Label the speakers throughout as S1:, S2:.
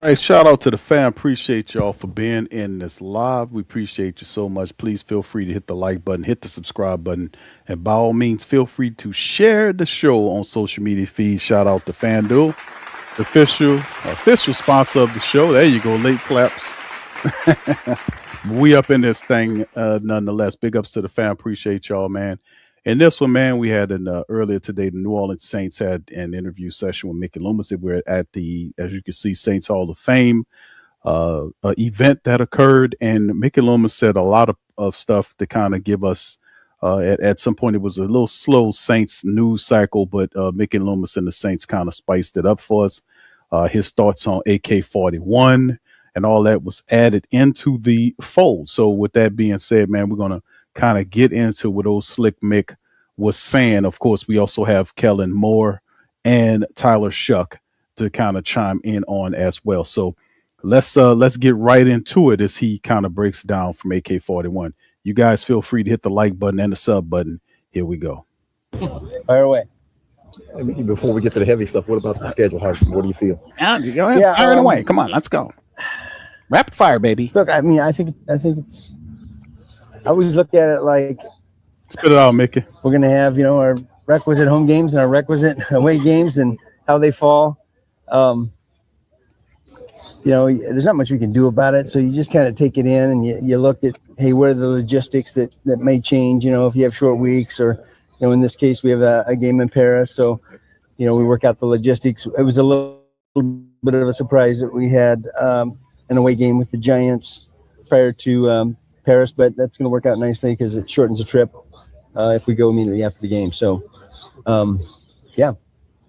S1: Hey, shout out to the fam. Appreciate y'all for being in this live. We appreciate you so much. Please feel free to hit the like button, hit the subscribe button, and by all means, feel free to share the show on social media feeds. Shout out to FanDuel, the official sponsor of the show. There you go, late claps. We up in this thing nonetheless. Big ups to the fam. Appreciate y'all, man. And this one, man, we had earlier today, the New Orleans Saints had an interview session with Mickey Loomis. We're at the, as you can see, Saints Hall of Fame event that occurred. And Mickey Loomis said a lot of stuff to kind of give us, at some point, it was a little slow Saints news cycle, but Mickey Loomis and the Saints kind of spiced it up for us. His thoughts on AK-41 and all that was added into the fold. So with that being said, man, we're going to kind of get into what old Slick Mick was saying. Of course, we also have Kellen Moore and Tyler Shough to kind of chime in on as well. So let's get right into it as he kind of breaks down from AK-41. You guys feel free to hit the like button and the sub button. Here we go.
S2: Fire away.
S3: Hey, Mickey, before we get to the heavy stuff, what about the schedule? What do you feel?
S1: Go ahead.
S2: Yeah,
S1: fire it away. Come on, let's go. Rapid fire, baby.
S2: Look, I mean, I think it's. I always look at it like
S1: spit it out, Mickey.
S2: We're gonna have, our requisite home games and our requisite away games and how they fall. There's not much we can do about it, so you just kind of take it in and you look at, hey, what are the logistics that may change? If you have short weeks, or in this case we have a game in Paris, so we work out the logistics. It was a little bit of a surprise that we had an away game with the Giants prior to Paris, but that's going to work out nicely because it shortens the trip if we go immediately after the game. So, yeah.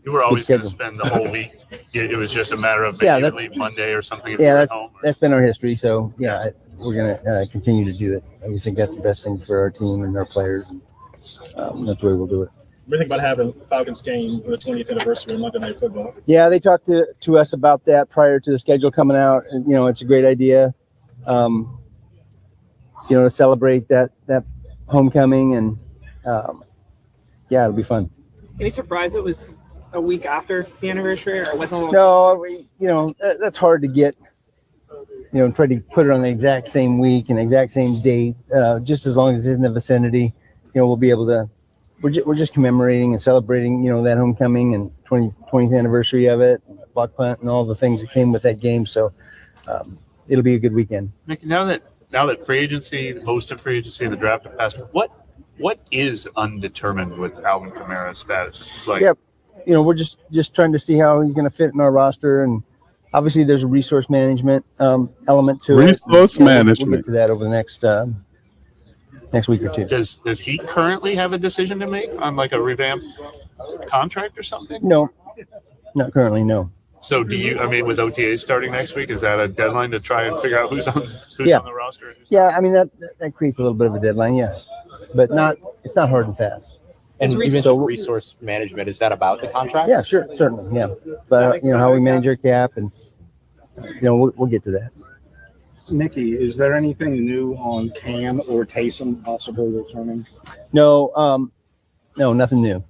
S4: You were always going to spend the whole week. It was just a matter of maybe leave Monday or something.
S2: That's been our history. So, yeah, we're going to continue to do it. We think that's the best thing for our team and our players. And that's the way we'll do it.
S5: What do you think about having the Falcons game for the 20th anniversary of Monday Night Football?
S2: Yeah, they talked to us about that prior to the schedule coming out. And, it's a great idea. To celebrate that homecoming, and it'll be fun.
S6: Any surprise it was a week after the anniversary, or was it a little?
S2: No, that's hard to get. Try to put it on the exact same week and exact same date. Just as long as it's in the vicinity, we'll be able to. We're just commemorating and celebrating, that homecoming and 20th anniversary of it, block punt, and all the things that came with that game. So it'll be a good weekend.
S4: Mickey, now that free agency, most of free agency, and the draft have passed, what is undetermined with Alvin Kamara's status?
S2: We're just trying to see how he's going to fit in our roster, and obviously there's a resource management element to it.
S1: Resource management.
S2: We'll get to that over the next week or two.
S4: Does he currently have a decision to make on like a revamped contract or something?
S2: No, not currently. No.
S4: So with OTAs starting next week, is that a deadline to try and figure out who's on the roster?
S2: Yeah, I mean that creates a little bit of a deadline, yes, but it's not hard and fast.
S7: And you mentioned resource management. Is that about the contract?
S2: Yeah, sure, certainly, yeah. But how we manage our cap, and we'll get to that.
S8: Mickey, is there anything new on Cam or Taysom possibly returning?
S2: No, nothing new.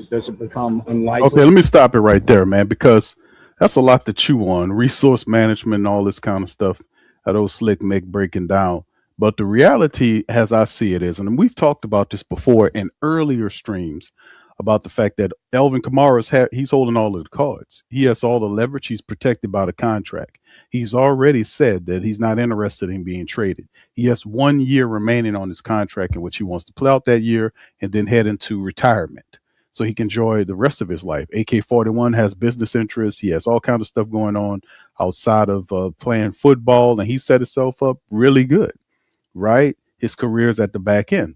S8: Does it become unlikely?
S1: Okay, let me stop it right there, man, because that's a lot to chew on. Resource management and all this kind of stuff that old Slick Mick breaking down. But the reality, as I see it, is, and we've talked about this before in earlier streams, about the fact that Alvin Kamara he's holding all of the cards. He has all the leverage. He's protected by the contract. He's already said that he's not interested in being traded. He has 1 year remaining on his contract in which he wants to play out that year and then head into retirement, so he can enjoy the rest of his life. AK-41 has business interests. He has all kinds of stuff going on outside of playing football, and he set himself up really good, right? His career is at the back end.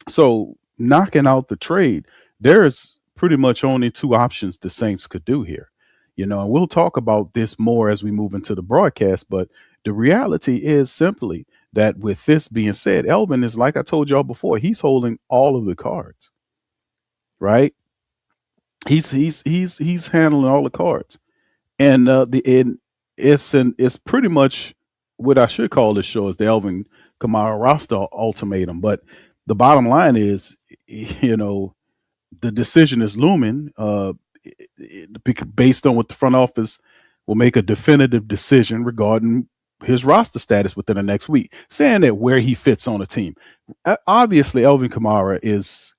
S1: So knocking out the trade, there's pretty much only two options the Saints could do here. And we'll talk about this more as we move into the broadcast, but the reality is simply that with this being said, Alvin is, like I told y'all before, he's holding all of the cards. Right, he's handling all the cards, and it's pretty much what I should call this show is the Alvin Kamara roster ultimatum. But the bottom line is, the decision is looming based on what the front office will make a definitive decision regarding his roster status within the next week, saying that where he fits on a team. Obviously, Alvin Kamara is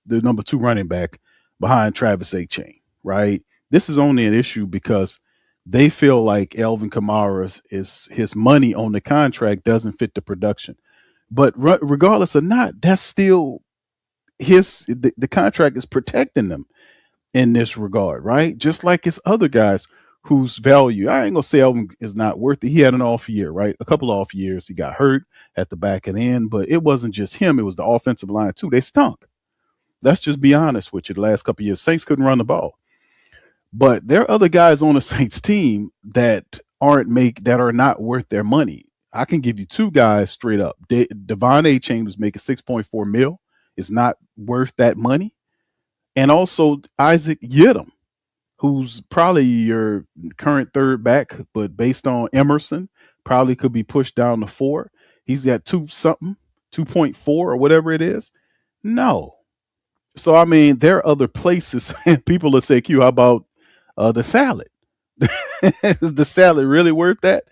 S1: the number 2 running back behind Travis Etienne, right? This is only an issue because they feel like Alvin Kamara's his money on the contract doesn't fit the production. But regardless or not, that's still the contract is protecting them in this regard, right? Just like his other guys whose value, I ain't gonna say Alvin is not worth it. He had an off year, right? A couple off years. He got hurt at the back and end, but it wasn't just him. It was the offensive line too. They stunk. Let's just be honest with you. The last couple of years, Saints couldn't run the ball. But there are other guys on the Saints team that are not worth their money. I can give you 2 guys straight up. Devon Achane was making $6.4 million. It's not worth that money. And also Isaac Yiadom, who's probably your current third back, but based on Emerson, probably could be pushed down to 4. He's got 2.4 or whatever it is. No. So, I mean, there are other places. People will say, Q, how about the salad? Is the salad really worth that?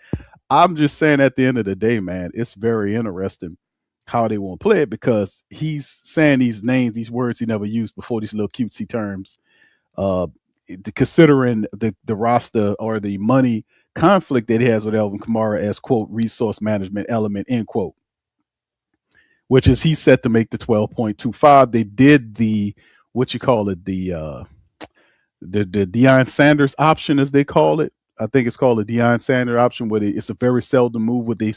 S1: I'm just saying at the end of the day, man, it's very interesting how they won't play it because he's saying these names, these words he never used before, these little cutesy terms, considering the roster or the money conflict that he has with Alvin Kamara as, quote, resource management element, end quote, which is he's set to make the 12.25. They did the Deion Sanders option, as they call it. I think it's called a Deion Sanders option, where it's a very seldom move where they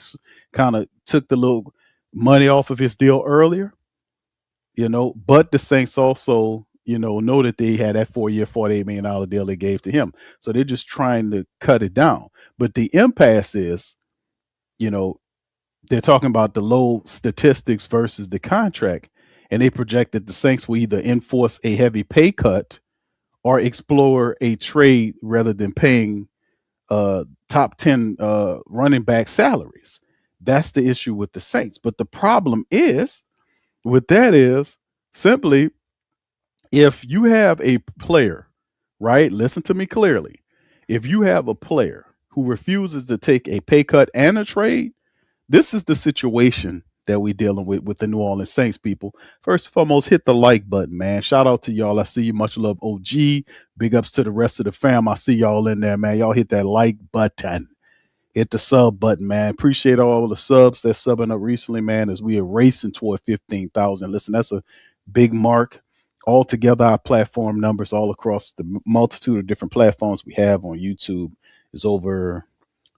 S1: kind of took the little money off of his deal earlier, but the Saints also, know that they had that 4-year, $48 million deal they gave to him. So they're just trying to cut it down. But the impasse is, they're talking about the low statistics versus the contract, and they project that the Saints will either enforce a heavy pay cut or explore a trade rather than paying top 10 running back salaries. That's the issue with the Saints. But the problem is simply, if you have a player, right? Listen to me clearly. If you have a player who refuses to take a pay cut and a trade, this is the situation that we're dealing with the New Orleans Saints, people. First and foremost, hit the like button, man. Shout out to y'all. I see you. Much love, OG. Big ups to the rest of the fam. I see y'all in there, man. Y'all hit that like button. Hit the sub button, man. Appreciate all the subs that's subbing up recently, man, as we are racing toward 15,000. Listen, that's a big mark. Altogether, our platform numbers all across the multitude of different platforms we have on YouTube is over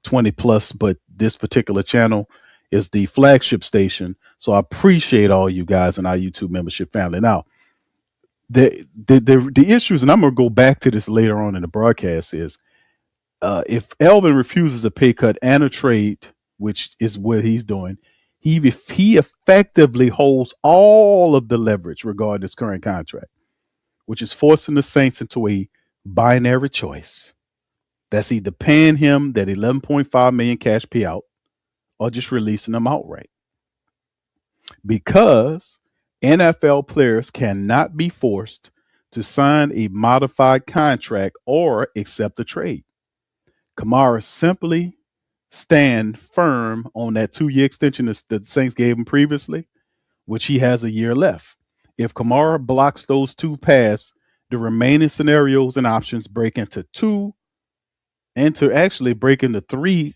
S1: 20 plus, but this particular channel is the flagship station. So I appreciate all you guys in our YouTube membership family. Now, the issues, and I'm going to go back to this later on in the broadcast, is if Alvin refuses a pay cut and a trade, which is what he's doing, he effectively holds all of the leverage regarding his current contract, which is forcing the Saints into a binary choice. That's either paying him that $11.5 million cash payout or just releasing him outright. Because NFL players cannot be forced to sign a modified contract or accept a trade. Kamara simply stand firm on that 2-year extension that the Saints gave him previously, which he has a year left. If Kamara blocks those 2 paths, the remaining scenarios and options break into 3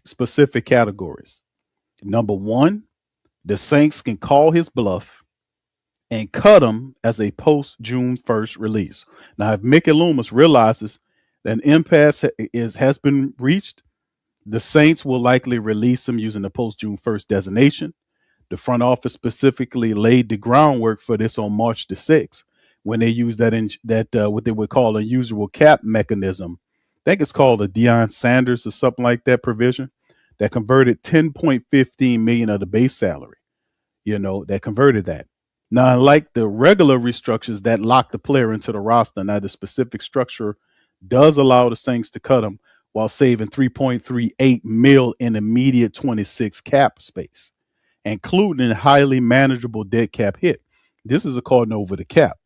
S1: specific categories. Number 1, the Saints can call his bluff and cut him as a post-June 1st release. Now, if Mickey Loomis realizes that an impasse has been reached, the Saints will likely release him using the post-June 1st designation. The front office specifically laid the groundwork for this on March the 6th when they used that what they would call a usual cap mechanism. I think it's called a Deion Sanders or something like that provision that converted $10.15 million of the base salary. That converted that. Now, unlike the regular restructures that lock the player into the roster, now the specific structure does allow the Saints to cut him while saving $3.38 million in immediate 26 cap space. including a highly manageable dead cap hit. This is according over the cap.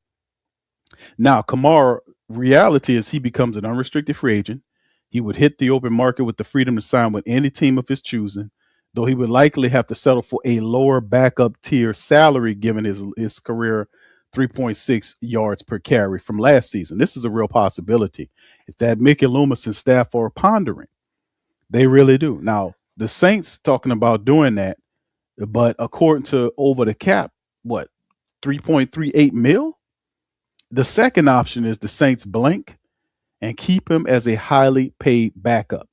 S1: Now, Kamara, reality is he becomes an unrestricted free agent. He would hit the open market with the freedom to sign with any team of his choosing, though he would likely have to settle for a lower backup tier salary given his career 3.6 yards per carry from last season. This is a real possibility. It's that Mickey Loomis and staff are pondering. They really do. Now, the Saints talking about doing that, but according to over the cap, what, 3.38 mil? The second option is the Saints blank and keep him as a highly paid backup.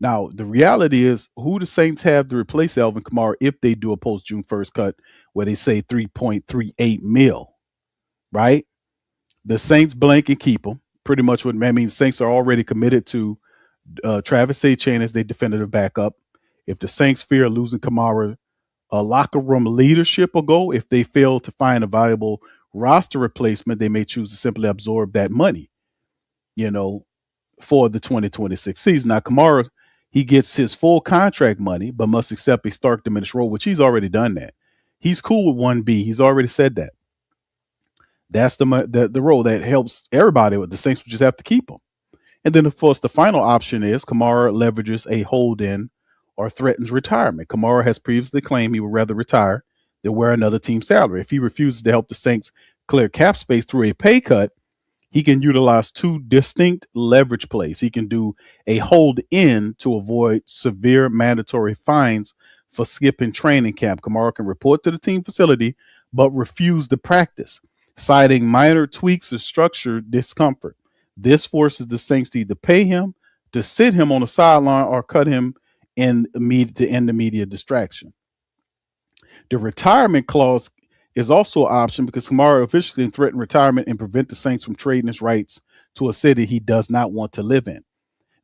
S1: Now, the reality is who the Saints have to replace Alvin Kamara if they do a post June 1st cut where they say 3.38 mil, right? The Saints blank and keep him. Pretty much what that means. Saints are already committed to Travis Etienne as their definitive backup. If the Saints fear losing Kamara, a locker room leadership will go. If they fail to find a viable roster replacement, they may choose to simply absorb that money, for the 2026 season. Now, Kamara, he gets his full contract money, but must accept a stark diminished role, which he's already done that. He's cool with 1B. He's already said that. That's the role that helps everybody with the Saints. We just have to keep him. And then, of course, the final option is Kamara leverages a hold-in or threatens retirement. Kamara has previously claimed he would rather retire than wear another team's salary. If he refuses to help the Saints clear cap space through a pay cut, he can utilize two distinct leverage plays. He can do a hold-in to avoid severe mandatory fines for skipping training camp. Kamara can report to the team facility but refuse to practice, citing minor tweaks or structure discomfort. This forces the Saints to either pay him, to sit him on the sideline, or cut him to end the media distraction. The retirement clause is also an option because Kamara officially can threaten retirement and prevent the Saints from trading his rights to a city he does not want to live in.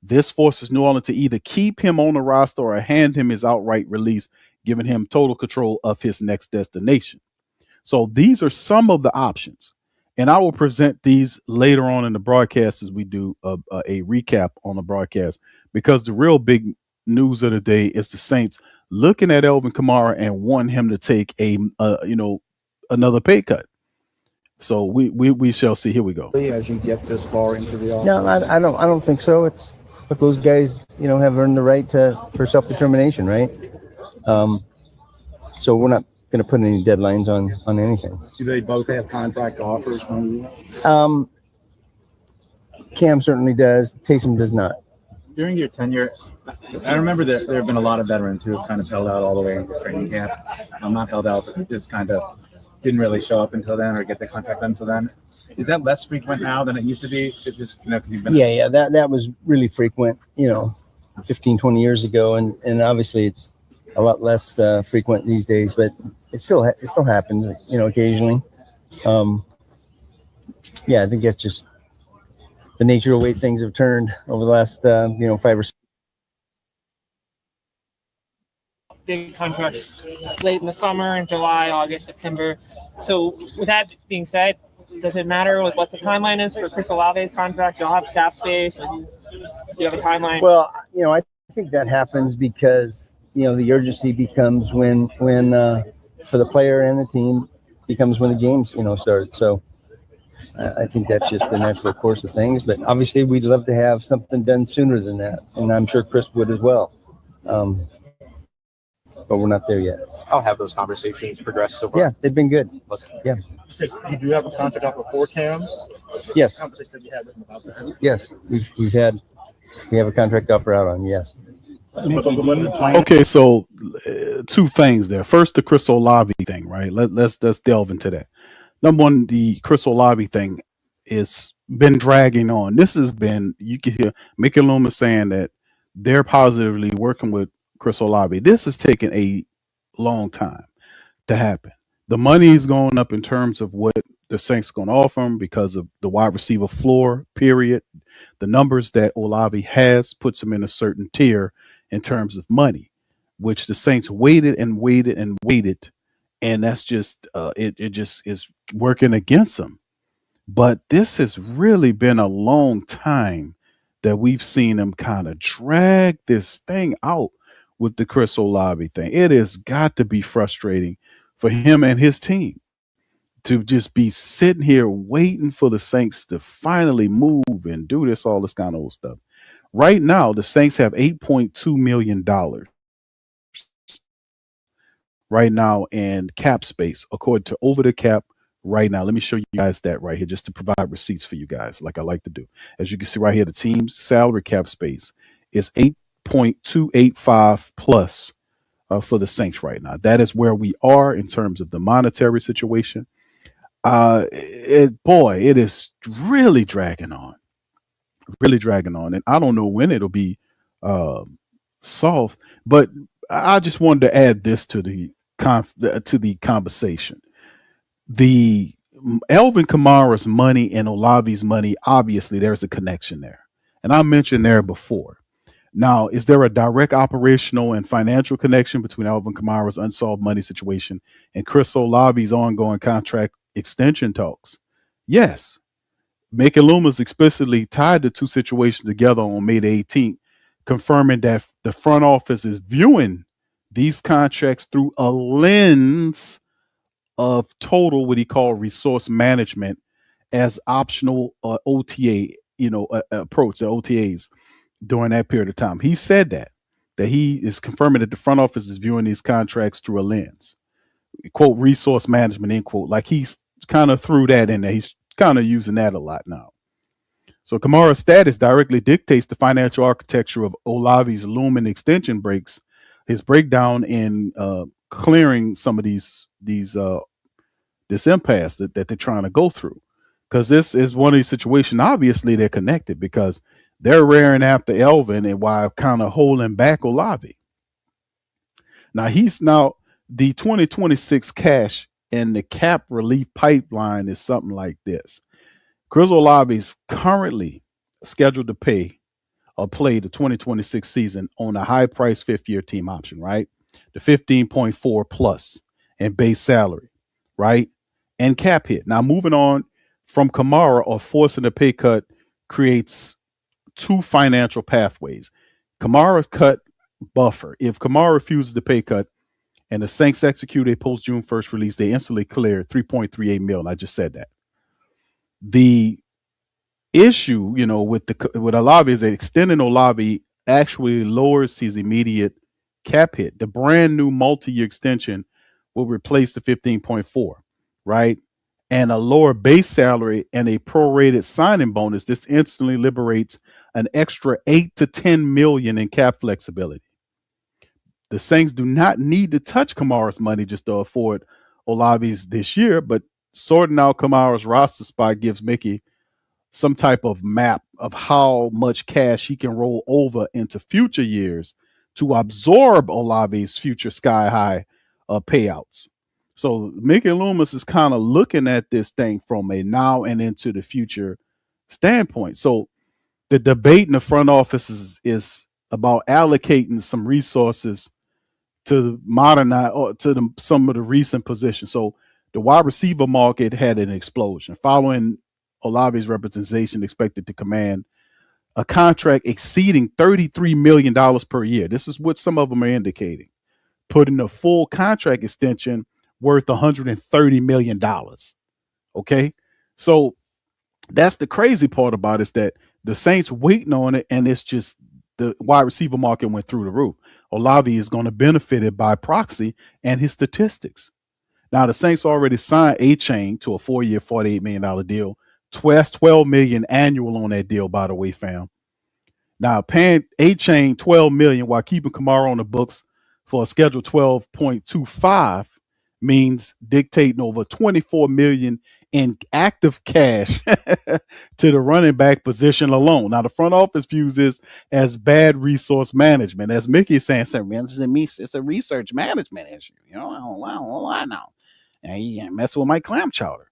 S1: This forces New Orleans to either keep him on the roster or hand him his outright release, giving him total control of his next destination. So these are some of the options. And I will present these later on in the broadcast as we do a recap on the broadcast, because the real big news of the day is the Saints looking at Alvin Kamara and want him to take another pay cut. So we shall see. Here we go.
S8: As you get this far into the offseason?
S2: No, I don't think so. It's but those guys, have earned the right for self-determination, right? So we're not going to put any deadlines on anything.
S8: Do they both have contract offers from you?
S2: Cam certainly does. Taysom does not.
S9: During your tenure, I remember that there have been a lot of veterans who have kind of held out all the way into training camp. I'm not held out, but just kind of didn't really show up until then or get the contract done until then. Is that less frequent now than it used to be? It just, cause you've been
S2: that was really frequent, 15, 20 years ago. And obviously it's a lot less frequent these days, but it still happens, occasionally. I think that's just the nature of the way things have turned over the last, 5 or 6.
S6: Big contracts late in the summer, in July, August, September. So with that being said, does it matter what the timeline is for Chris Olave's contract? You'll have cap space. And do you have a timeline?
S2: Well, I think that happens because, the urgency becomes when for the player and the team becomes when the games, start. So I think that's just the natural course of things. But obviously we'd love to have something done sooner than that. And I'm sure Chris would as well. But we're not there yet.
S7: How have those conversations progressed so far?
S2: Yeah, they've been good. Yeah.
S5: You do have a contract offer for Cam?
S2: Yes.
S5: Conversation you had with him about that?
S2: Yes. We have a contract offer out on. Yes.
S1: Okay, so two things there. First, the Chris Olave thing, right? Let's delve into that. Number one, the Chris Olave thing is been dragging on. This has been, you can hear Mickey Loomis saying that they're positively working with Chris Olave. This has taken a long time to happen. The money is going up in terms of what the Saints are going to offer him because of the wide receiver floor, period. The numbers that Olave has puts him in a certain tier in terms of money, which the Saints waited and waited and waited. And that's just, it just is working against them. But this has really been a long time that we've seen them kind of drag this thing out with the Chris Olave thing. It has got to be frustrating for him and his team to just be sitting here waiting for the Saints to finally move and do all this kind of old stuff. Right now, the Saints have $8.2 million right now in cap space, according to Over the Cap right now. Let me show you guys that right here, just to provide receipts for you guys, like I like to do. As you can see right here, the team's salary cap space is 8.285 plus for the Saints right now. That is where we are in terms of the monetary situation. It is really dragging on, and I don't know when it'll be solved. But I just wanted to add this to the conversation. The Alvin Kamara's money and Olave's money, obviously, there's a connection there, and I mentioned there before. Now, is there a direct operational and financial connection between Alvin Kamara's unsolved money situation and Chris Olave's ongoing contract extension talks? Yes. Mickey Loomis explicitly tied the two situations together on May the 18th, confirming that the front office is viewing these contracts through a lens of total, what he called resource management, as optional OTA, approach, the OTAs during that period of time. He said that he is confirming that the front office is viewing these contracts through a lens, quote, resource management, end quote. Like he's kind of threw that in there. He's kind of using that a lot now. So Kamara's status directly dictates the financial architecture of Olave's looming extension breaks, his breakdown in clearing some of this impasse that they're trying to go through. Because this is one of these situations, obviously they're connected because they're rearing after Alvin and while kind of holding back Olave. Now the 2026 cash and the cap relief pipeline is something like this. Chris Olave is currently scheduled to play the 2026 season on a high price fifth-year team option, right? The 15.4 plus and base salary, right? And cap hit. Now, moving on from Kamara or forcing a pay cut creates two financial pathways. Kamara's cut buffer. If Kamara refuses the pay cut and the Saints execute a post-June 1st release, they instantly clear $3.38 million. I just said that. The issue, with Olave is that extending Olave actually lowers his immediate cap hit. The brand new multi-year extension will replace the 15.4, right? And a lower base salary and a prorated signing bonus. This instantly liberates an extra 8 to 10 million in cap flexibility. The Saints do not need to touch Kamara's money just to afford Olave's this year, but sorting out Kamara's roster spot gives Mickey some type of map of how much cash he can roll over into future years to absorb Olave's future sky-high payouts. So Mickey Loomis is kind of looking at this thing from a now and into the future standpoint. So the debate in the front office is about allocating some resources to modernize or to some of the recent positions. So the wide receiver market had an explosion following Olave's representation, expected to command a contract exceeding $33 million per year. This is what some of them are indicating, putting a full contract extension worth $130 million. Okay. So that's the crazy part about it, is that the Saints waiting on it, and it's just the wide receiver market went through the roof. Olave is going to benefit it by proxy and his statistics. Now, the Saints already signed A-Chain to a 4-year, $48 million deal. $12 million annual on that deal, by the way, fam. Now, paying A-Chain $12 million while keeping Kamara on the books for a scheduled 12.25 means dictating over $24 million in active cash to the running back position alone. Now, the front office views this as bad resource management. As Mickey is saying, it's a research management issue. I don't know. And you mess with my clam chowder.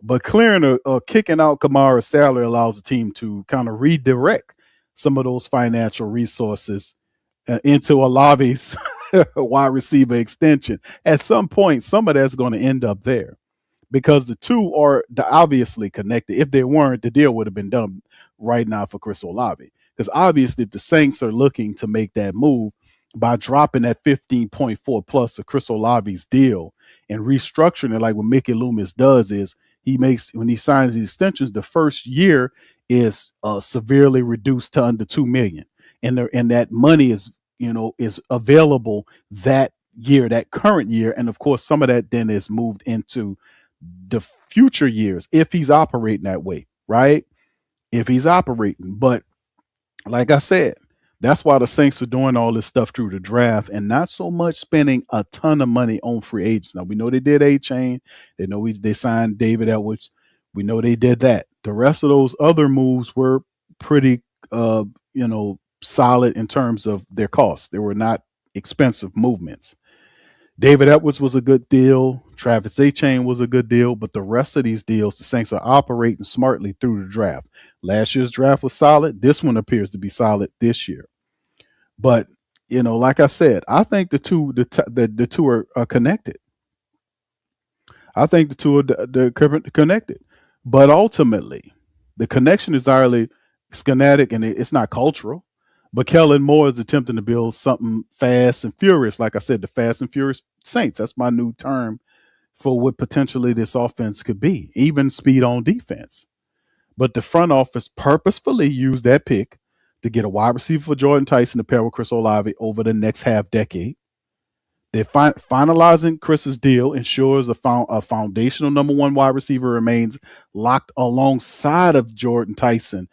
S1: But clearing or kicking out Kamara's salary allows the team to kind of redirect some of those financial resources into Olave's wide receiver extension. At some point, some of that's going to end up there because the two are obviously connected. If they weren't, the deal would have been done right now for Chris Olave. Because obviously, if the Saints are looking to make that move, by dropping that 15.4 plus of Chris Olave's deal and restructuring it like what Mickey Loomis does is he makes, when he signs these extensions, the first year is severely reduced to under $2 million. And that money is, is available that year, that current year. And of course, some of that then is moved into the future years if he's operating that way, right? If he's operating. But like I said, that's why the Saints are doing all this stuff through the draft and not so much spending a ton of money on free agents. Now, we know they did A-Chain. They know they signed David Edwards. We know they did that. The rest of those other moves were pretty, solid in terms of their costs. They were not expensive movements. David Edwards was a good deal. Travis A-Chain was a good deal. But the rest of these deals, the Saints are operating smartly through the draft. Last year's draft was solid. This one appears to be solid this year. But, like I said, I think the two are connected. I think the two are connected. But ultimately, the connection is entirely schematic and it's not cultural. But Kellen Moore is attempting to build something fast and furious. Like I said, the fast and furious Saints. That's my new term for what potentially this offense could be, even speed on defense. But the front office purposefully used that pick to get a wide receiver for Jordyn Tyson to pair with Chris Olave over the next half decade. They're finalizing Chris's deal ensures a foundational number one wide receiver remains locked alongside of Jordyn Tyson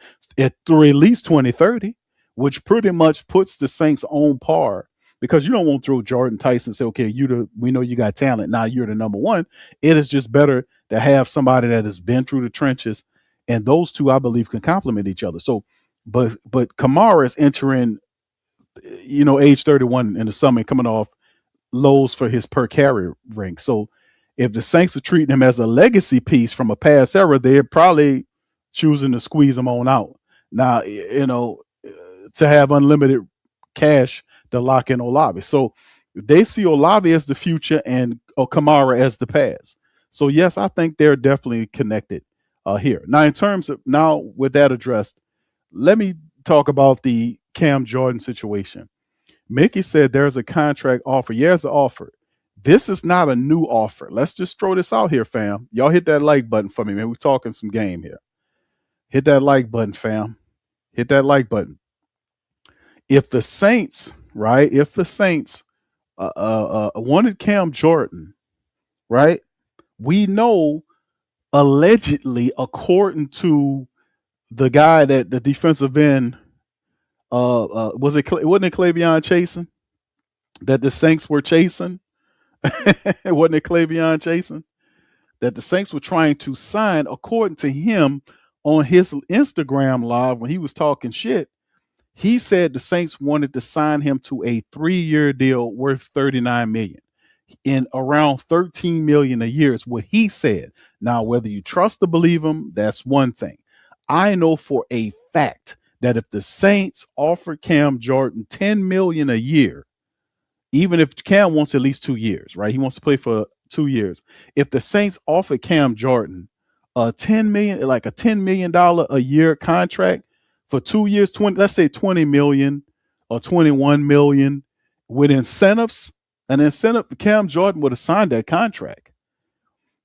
S1: through at least 2030, which pretty much puts the Saints on par because you don't want to throw Jordyn Tyson and say, okay, we know you got talent. Now you're the number one. It is just better to have somebody that has been through the trenches. And those two, I believe, can complement each other. So, but Kamara is entering, age 31 in the summer and coming off lows for his per carry rank. So if the Saints are treating him as a legacy piece from a past era, they're probably choosing to squeeze him on out. Now, to have unlimited cash to lock in Olave. So they see Olave as the future and Kamara as the past. So yes, I think they're definitely connected here. Now, with that addressed, let me talk about the Cam Jordan situation. Mickey said there's a contract offer. Yeah, there's an offer. This is not a new offer. Let's just throw this out here, fam. Y'all hit that like button for me, man. We're talking some game here. Hit that like button, fam. Hit that like button. If the Saints wanted Cam Jordan, right? We know allegedly, according to the guy that the defensive end, wasn't it Clavion chasing? That the Saints were chasing? Wasn't it Clavion chasing? That the Saints were trying to sign, according to him, on his Instagram live when he was talking shit. He said the Saints wanted to sign him to a 3-year deal worth $39 million. In around $13 million a year is what he said. Now, whether you trust or believe him, that's one thing. I know for a fact that if the Saints offered Cam Jordan $10 million a year, even if Cam wants at least 2 years, right? He wants to play for 2 years. If the Saints offered Cam Jordan a $10 million a year contract for 2 years, let's say $20 million or $21 million with incentives, Cam Jordan would have signed that contract.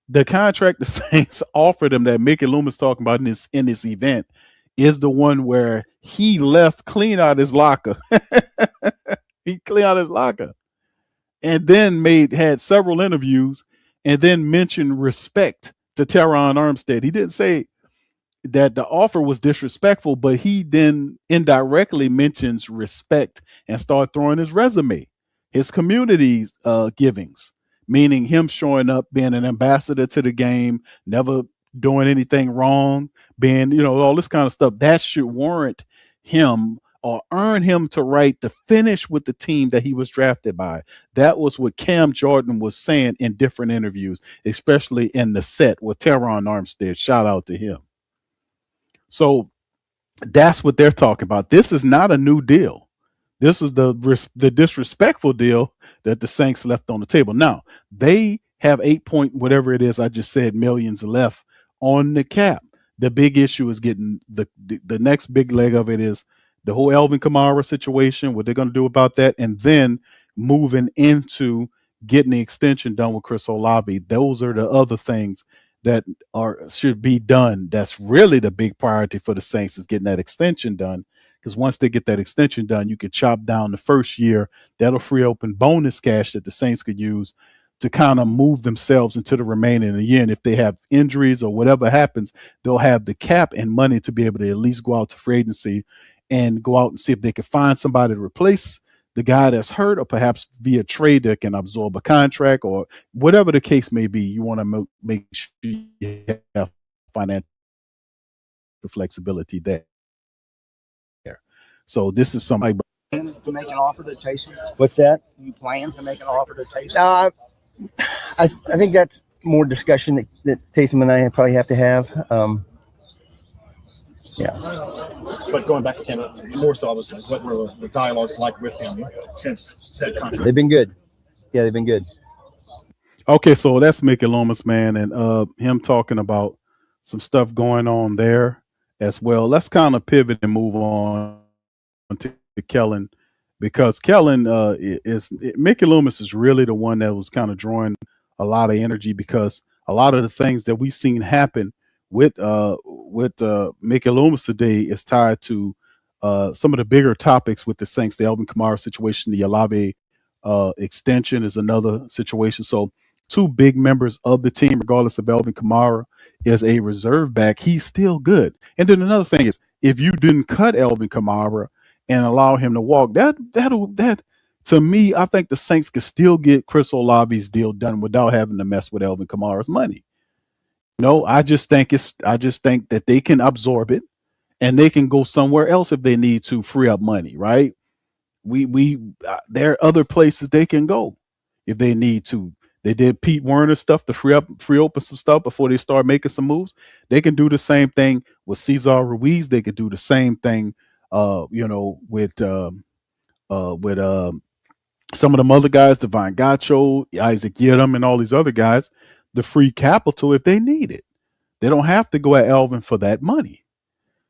S1: The contract the Saints offered him that Mickey Loomis talking about in this event is the one where he left clean out his locker. He cleaned out his locker and then had several interviews and then mentioned respect to Terron Armstead. He didn't say that the offer was disrespectful, but he then indirectly mentions respect and start throwing his resume, his community's givings, meaning him showing up, being an ambassador to the game, never doing anything wrong, being, all this kind of stuff. That should warrant him or earn him to right to finish with the team that he was drafted by. That was what Cam Jordan was saying in different interviews, especially in the set with Terron Armstead. Shout out to him. So that's what they're talking about. This is not a new deal. This was the disrespectful deal that the Saints left on the table. Now, they have 8 point, whatever it is, I just said, millions left on the cap. The big issue is getting the next big leg of it is the whole Alvin Kamara situation, what they're going to do about that, and then moving into getting the extension done with Chris Olave. Those are the other things that should be done. That's really the big priority for the Saints, is getting that extension done. Because once they get that extension done, you can chop down the first year. That'll free open bonus cash that the Saints could use to kind of move themselves into the remaining of the year. And if they have injuries or whatever happens, they'll have the cap and money to be able to at least go out to free agency and go out and see if they can find somebody to replace the guy that's hurt, or perhaps via trade that can absorb a contract, or whatever the case may be. You want to make sure you have financial flexibility there. So this is something.
S8: To make an offer to Taysom?
S2: What's that?
S8: You plan to make an offer to Taysom?
S2: I think that's more discussion that Taysom and I probably have to have. Yeah.
S5: But going back to Ken, more so, obviously, what were the dialogues like with him since said contract?
S2: They've been good. Yeah, they've been good.
S1: Okay, so that's Mickey Loomis, man, and him talking about some stuff going on there as well. Let's kind of pivot and move on to Kellen, because Kellen Mickey Loomis is really the one that was kind of drawing a lot of energy, because a lot of the things that we've seen happen with Mickey Loomis today is tied to some of the bigger topics with the Saints. The Alvin Kamara situation, the Olave extension is another situation. So two big members of the team, regardless of Alvin Kamara is a reserve back, he's still good. And then another thing is, if you didn't cut Alvin Kamara and allow him to walk, that to me, I think the Saints could still get Chris Olave's deal done without having to mess with Alvin Kamara's money. No, I just think that they can absorb it and they can go somewhere else if they need to free up money, right? There are other places they can go if they need to. They did Pete Werner stuff to free open some stuff before they start making some moves. They can do the same thing with Cesar Ruiz. They could do the same thing, with some of them other guys, Divine Gacho, Isaac Yiadom, and all these other guys, the free capital if they need it. They don't have to go at Alvin for that money.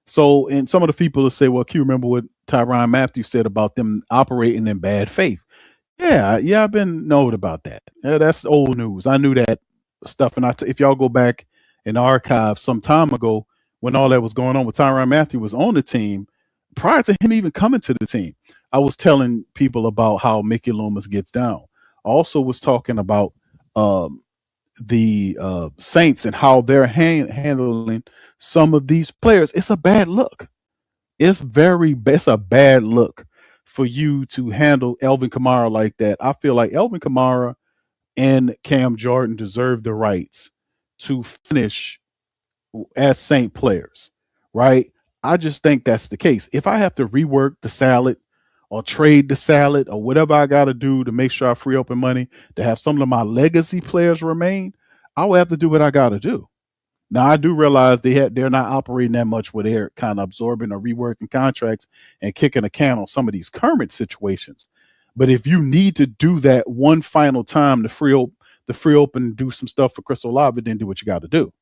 S1: So, and some of the people will say, well, Q, remember what Tyrann Mathieu said about them operating in bad faith? Yeah, I've been knowing about that. Yeah, that's old news. I knew that stuff. And if y'all go back in the archive some time ago, when all that was going on with Tyrann Mathieu was on the team, prior to him even coming to the team, I was telling people about how Mickey Loomis gets down. Also was talking about the Saints and how they're handling some of these players. It's a bad look. It's a bad look for you to handle Alvin Kamara like that. I feel like Alvin Kamara and Cam Jordan deserve the rights to finish as Saint players, right? I just think that's the case. If I have to rework the salad or trade the salad or whatever I got to do to make sure I free open money to have some of my legacy players remain, I will have to do what I got to do. Now, I do realize they're not operating that much where they're kind of absorbing or reworking contracts and kicking a can on some of these current situations. But if you need to do that one final time to free open and do some stuff for Chris Olave, then do what you got to do.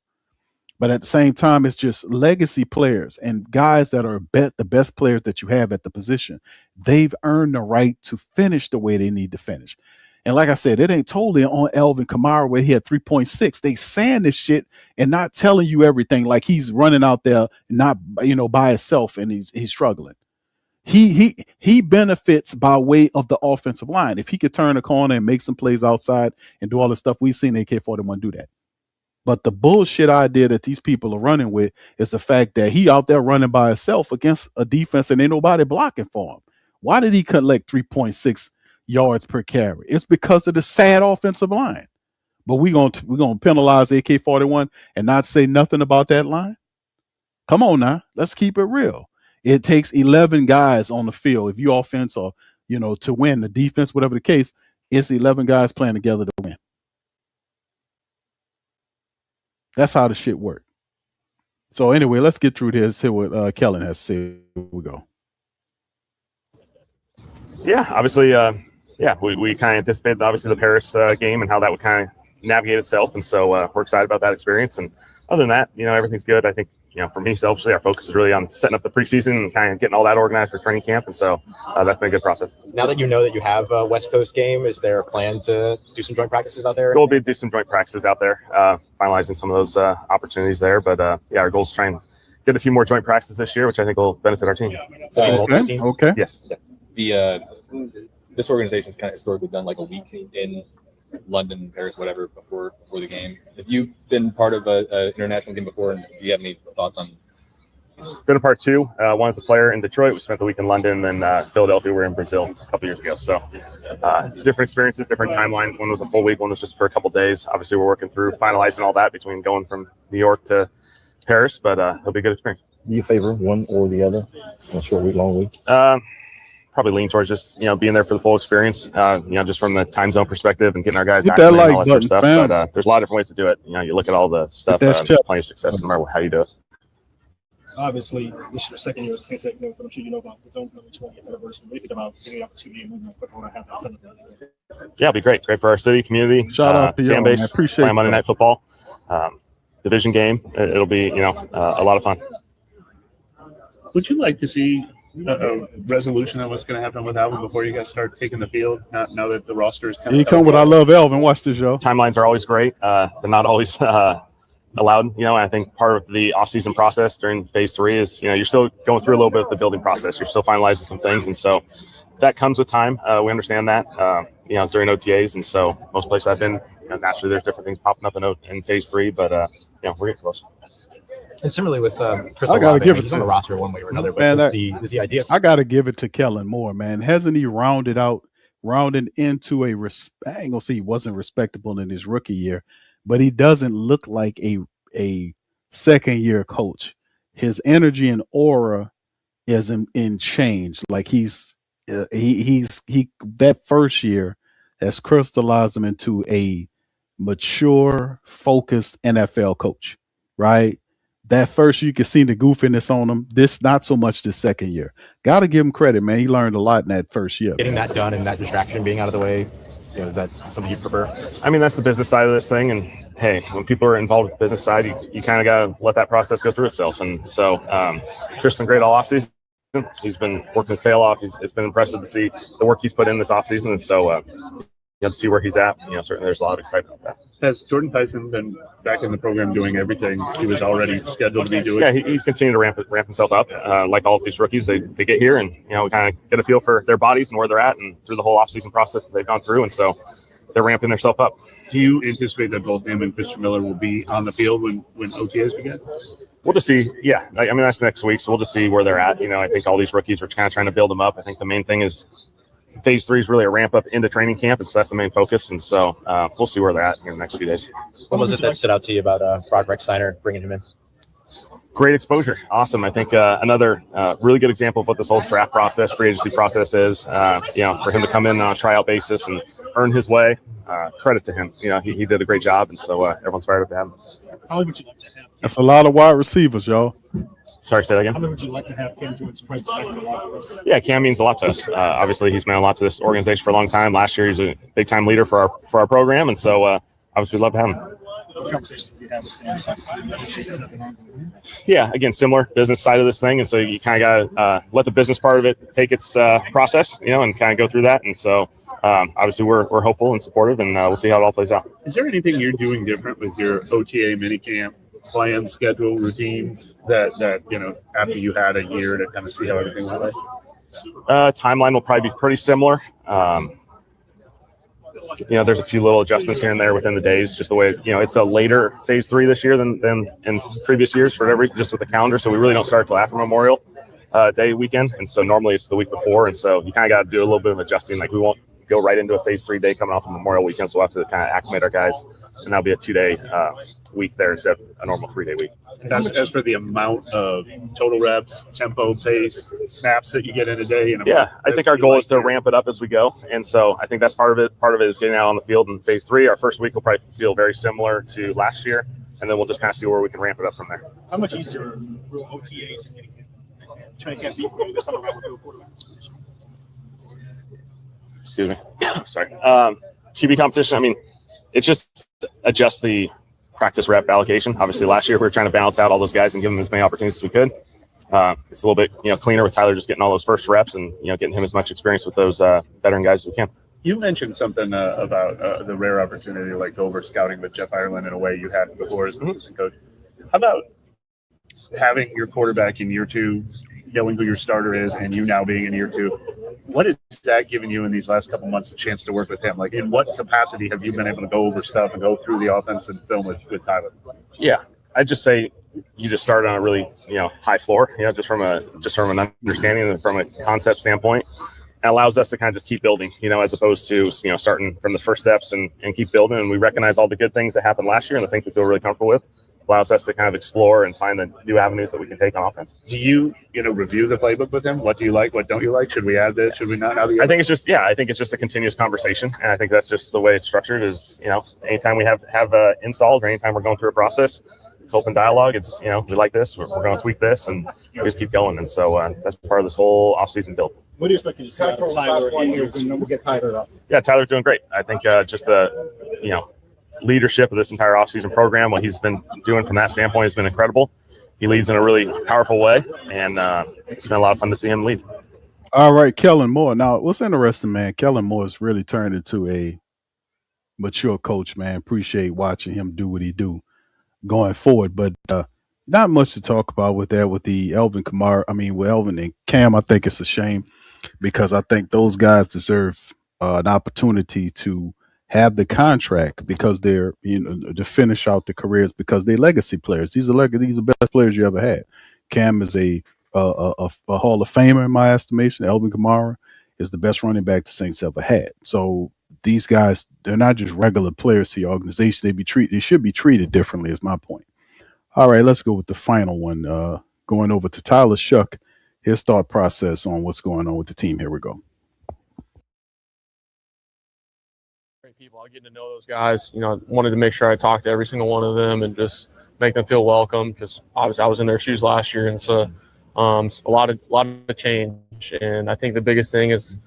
S1: But at the same time, it's just legacy players and guys that are the best players that you have at the position. They've earned the right to finish the way they need to finish. And like I said, it ain't totally on Alvin Kamara where he had 3.6. They saying this shit and not telling you everything, like he's running out there not by himself and he's struggling. He benefits by way of the offensive line. If he could turn a corner and make some plays outside and do all the stuff we've seen AK-41 do that. But the bullshit idea that these people are running with is the fact that he out there running by himself against a defense and ain't nobody blocking for him. Why did he collect 3.6 yards per carry? It's because of the sad offensive line. But we're gonna penalize AK-41 and not say nothing about that line? Come on now. Let's keep it real. It takes 11 guys on the field. If you offense or, to win, the defense, whatever the case, it's 11 guys playing together to win. That's how the shit works. So anyway, let's get through this. See what Kellen has to say. Here we go.
S10: Yeah, obviously, we kind of anticipated, obviously, the Paris game and how that would kind of navigate itself. And so we're excited about that experience. And other than that, everything's good. I think, for me, selfishly, our focus is really on setting up the preseason and kind of getting all that organized for training camp. And so that's been a good process.
S7: Now that you know that you have a West Coast game, is there a plan to do some joint practices out there?
S10: Goal will be to do some joint practices out there, finalizing some of those opportunities there. But our goal is to try and get a few more joint practices this year, which I think will benefit our team.
S1: Okay.
S10: Yes.
S11: This organization's kind of historically done like a week in London, Paris, whatever, before the game. Have you been part of an international game before, and do you have any thoughts on?
S10: Been a part two. One as a player in Detroit. We spent the week in London, then Philadelphia. We were in Brazil a couple years ago. So different experiences, different timelines. One was a full week, one was just for a couple days. Obviously, we're working through finalizing all that between going from New York to Paris, but it'll be a good experience.
S3: Do you favor one or the other? A short week, long week?
S10: Probably lean towards just being there for the full experience. Just from the time zone perspective and getting our guys
S1: Hit
S10: acclimated
S1: that
S10: and all that sort of stuff.
S1: button,
S10: But there's a lot of different ways to do it. You look at all the stuff.
S1: That's
S10: There's plenty of success no matter how you do it.
S5: Obviously, this is your second year as a Saints head coach. I'm sure you know about the Don't Know 20th anniversary. What do you think about getting the opportunity and moving on football and have that set up?
S10: Yeah, it'll be great. Great for our city, community,
S1: Shout out to y'all,
S10: fan base.
S1: man. Appreciate
S10: Playing Monday
S1: that.
S10: Night Football, division game. It'll be a lot of fun.
S4: Would you like to see a resolution on what's going to happen with Alvin before you guys start taking the field? Now that the roster is
S1: Here you come with I Love Alvin. Watch this, y'all.
S10: Timelines are always great. They're not always allowed. I think part of the offseason process during phase 3 is, you're still going through a little bit of the building process. You're still finalizing some things. And so that comes with time. We understand that, during OTAs. And so most places I've been, naturally there's different things popping up in phase 3, but we're getting close.
S7: And similarly with Chris
S1: I gotta
S7: Olave,
S1: give it
S7: he's
S1: to
S7: on the
S1: him.
S7: roster one way or another. But
S1: Man,
S7: is the idea?
S1: I got to give it to Kellen Moore, man. Hasn't he rounded into I ain't gonna say he wasn't respectable in his rookie year, but he doesn't look like a second year coach. His energy and aura is in change. Like he's that first year has crystallized him into a mature, focused NFL coach, right? That first year, you can see the goofiness on him. This not so much the second year. Got to give him credit, man. He learned a lot in that first year.
S7: Getting that done and that distraction being out of the way, is that something you prefer?
S10: I mean, that's the business side of this thing. And hey, when people are involved with the business side, you kind of got to let that process go through itself. And so Chris been great all offseason. He's been working his tail off. It's been impressive to see the work he's put in this offseason. And so you have to see where he's at. Certainly there's a lot of excitement about that.
S4: Has Jordyn Tyson been back in the program doing everything he was already scheduled to be doing?
S10: Yeah, he's continued to ramp himself up. Like all of these rookies, they get here and, we kind of get a feel for their bodies and where they're at and through the whole offseason process that they've gone through. And so they're ramping themselves up.
S4: Do you anticipate that both him and Christian Miller will be on the field when OTAs begin?
S10: We'll just see. Yeah, I mean, that's next week. So we'll just see where they're at. I think all these rookies are kind of trying to build them up. I think the main thing is phase 3 is really a ramp up into training camp, and so that's the main focus. And so we'll see where they're at in the next few days.
S7: What was it that stood out to you about Brock Rexsteiner bringing him in?
S10: Great exposure. Awesome. I think another really good example of what this whole draft process, free agency process is, for him to come in on a tryout basis and earn his way. Credit to him. He did a great job. And so everyone's fired up to have him.
S5: How many would you like to have?
S1: That's a lot of wide receivers, y'all.
S10: Sorry, say that again.
S5: How many would you like to have Cam Jordan's presence back in the locker room?
S10: Yeah, Cam means a lot to us. Obviously, he's meant a lot to this organization for a long time. Last year, he's a big-time leader for our program. And so obviously, we'd love to have him.
S5: What conversations have you had with him since the negotiations have been ongoing?
S10: Yeah, again, similar business side of this thing, and so you kind of got to let the business part of it take its process, and kind of go through that. And so, obviously, we're hopeful and supportive, and we'll see how it all plays out.
S4: Is there anything you're doing different with your OTA minicamp plan, schedule, routines that after you had a year to kind of see how everything went like?
S10: Timeline will probably be pretty similar. There's a few little adjustments here and there within the days, just the way, it's a later phase 3 this year than in previous years for every, just with the calendar. So we really don't start till after Memorial Day weekend. And so normally it's the week before. And so you kind of got to do a little bit of adjusting. Like we won't go right into a phase 3 day coming off of Memorial weekend. So we'll have to kind of acclimate our guys, and that'll be a 2-day week there instead of a normal 3-day week.
S4: As for the amount of total reps, tempo, pace, snaps that you get in a day.
S10: I think our goal is to ramp it up as we go. And so I think that's part of it. Part of it is getting out on the field in phase 3. Our first week will probably feel very similar to last year. And then we'll just kind of see where we can ramp it up from there.
S5: How much easier are real OTAs and getting training camp be for you this summer with the quarterback position?
S10: Excuse me. Sorry. QB competition. I mean, it's just adjust the practice rep allocation. Obviously, last year we were trying to balance out all those guys and give them as many opportunities as we could. It's a little bit, cleaner with Tyler just getting all those first reps and, getting him as much experience with those veteran guys as we can.
S4: You mentioned something about the rare opportunity, like over scouting with Jeff Ireland in a way you hadn't before as an assistant coach. How about having your quarterback in year 2, knowing who your starter is, and you now being in year 2? What has that given you in these last couple months, a chance to work with him? Like, in what capacity have you been able to go over stuff and go through the offense and film with Tyler?
S10: Yeah, I'd just say you just started on a really, high floor, just from an understanding and from a concept standpoint. It allows us to kind of just keep building, as opposed to, starting from the first steps and keep building. And we recognize all the good things that happened last year and the things we feel really comfortable with. Allows us to kind of explore and find the new avenues that we can take on offense.
S4: Do you, review the playbook with him? What do you like? What don't you like? Should we add this? Should we not?
S10: I think it's just a continuous conversation. And I think that's just the way it's structured is, anytime we have installs or anytime we're going through a process, it's open dialogue. It's, we like this, we're going to tweak this, and we just keep going. And so that's part of this whole offseason build.
S5: What do you expect to see out of Tyler? We'll get Tyler up.
S10: Yeah, Tyler's doing great. I think just the, leadership of this entire offseason program, what he's been doing from that standpoint has been incredible. He leads in a really powerful way, and it's been a lot of fun to see him lead.
S1: All right, Kellen Moore. Now, what's interesting, man, Kellen Moore has really turned into a mature coach, man. Appreciate watching him do what he do going forward, but not much to talk about with the Alvin Kamara. With Alvin and Cam, I think it's a shame because I think those guys deserve an opportunity to have the contract because they're, to finish out the careers because they're legacy players. These are the best players you ever had. Cam is a Hall of Famer in my estimation. Alvin Kamara is the best running back the Saints ever had. So these guys, they're not just regular players to your organization. They should be treated differently is my point. All right, let's go with the final one. Going over to Tyler Shough, his thought process on what's going on with the team. Here we go.
S12: People, getting to know those guys, wanted to make sure I talked to every single one of them and just make them feel welcome because obviously I was in their shoes last year, and so a lot of change. And I think the biggest thing is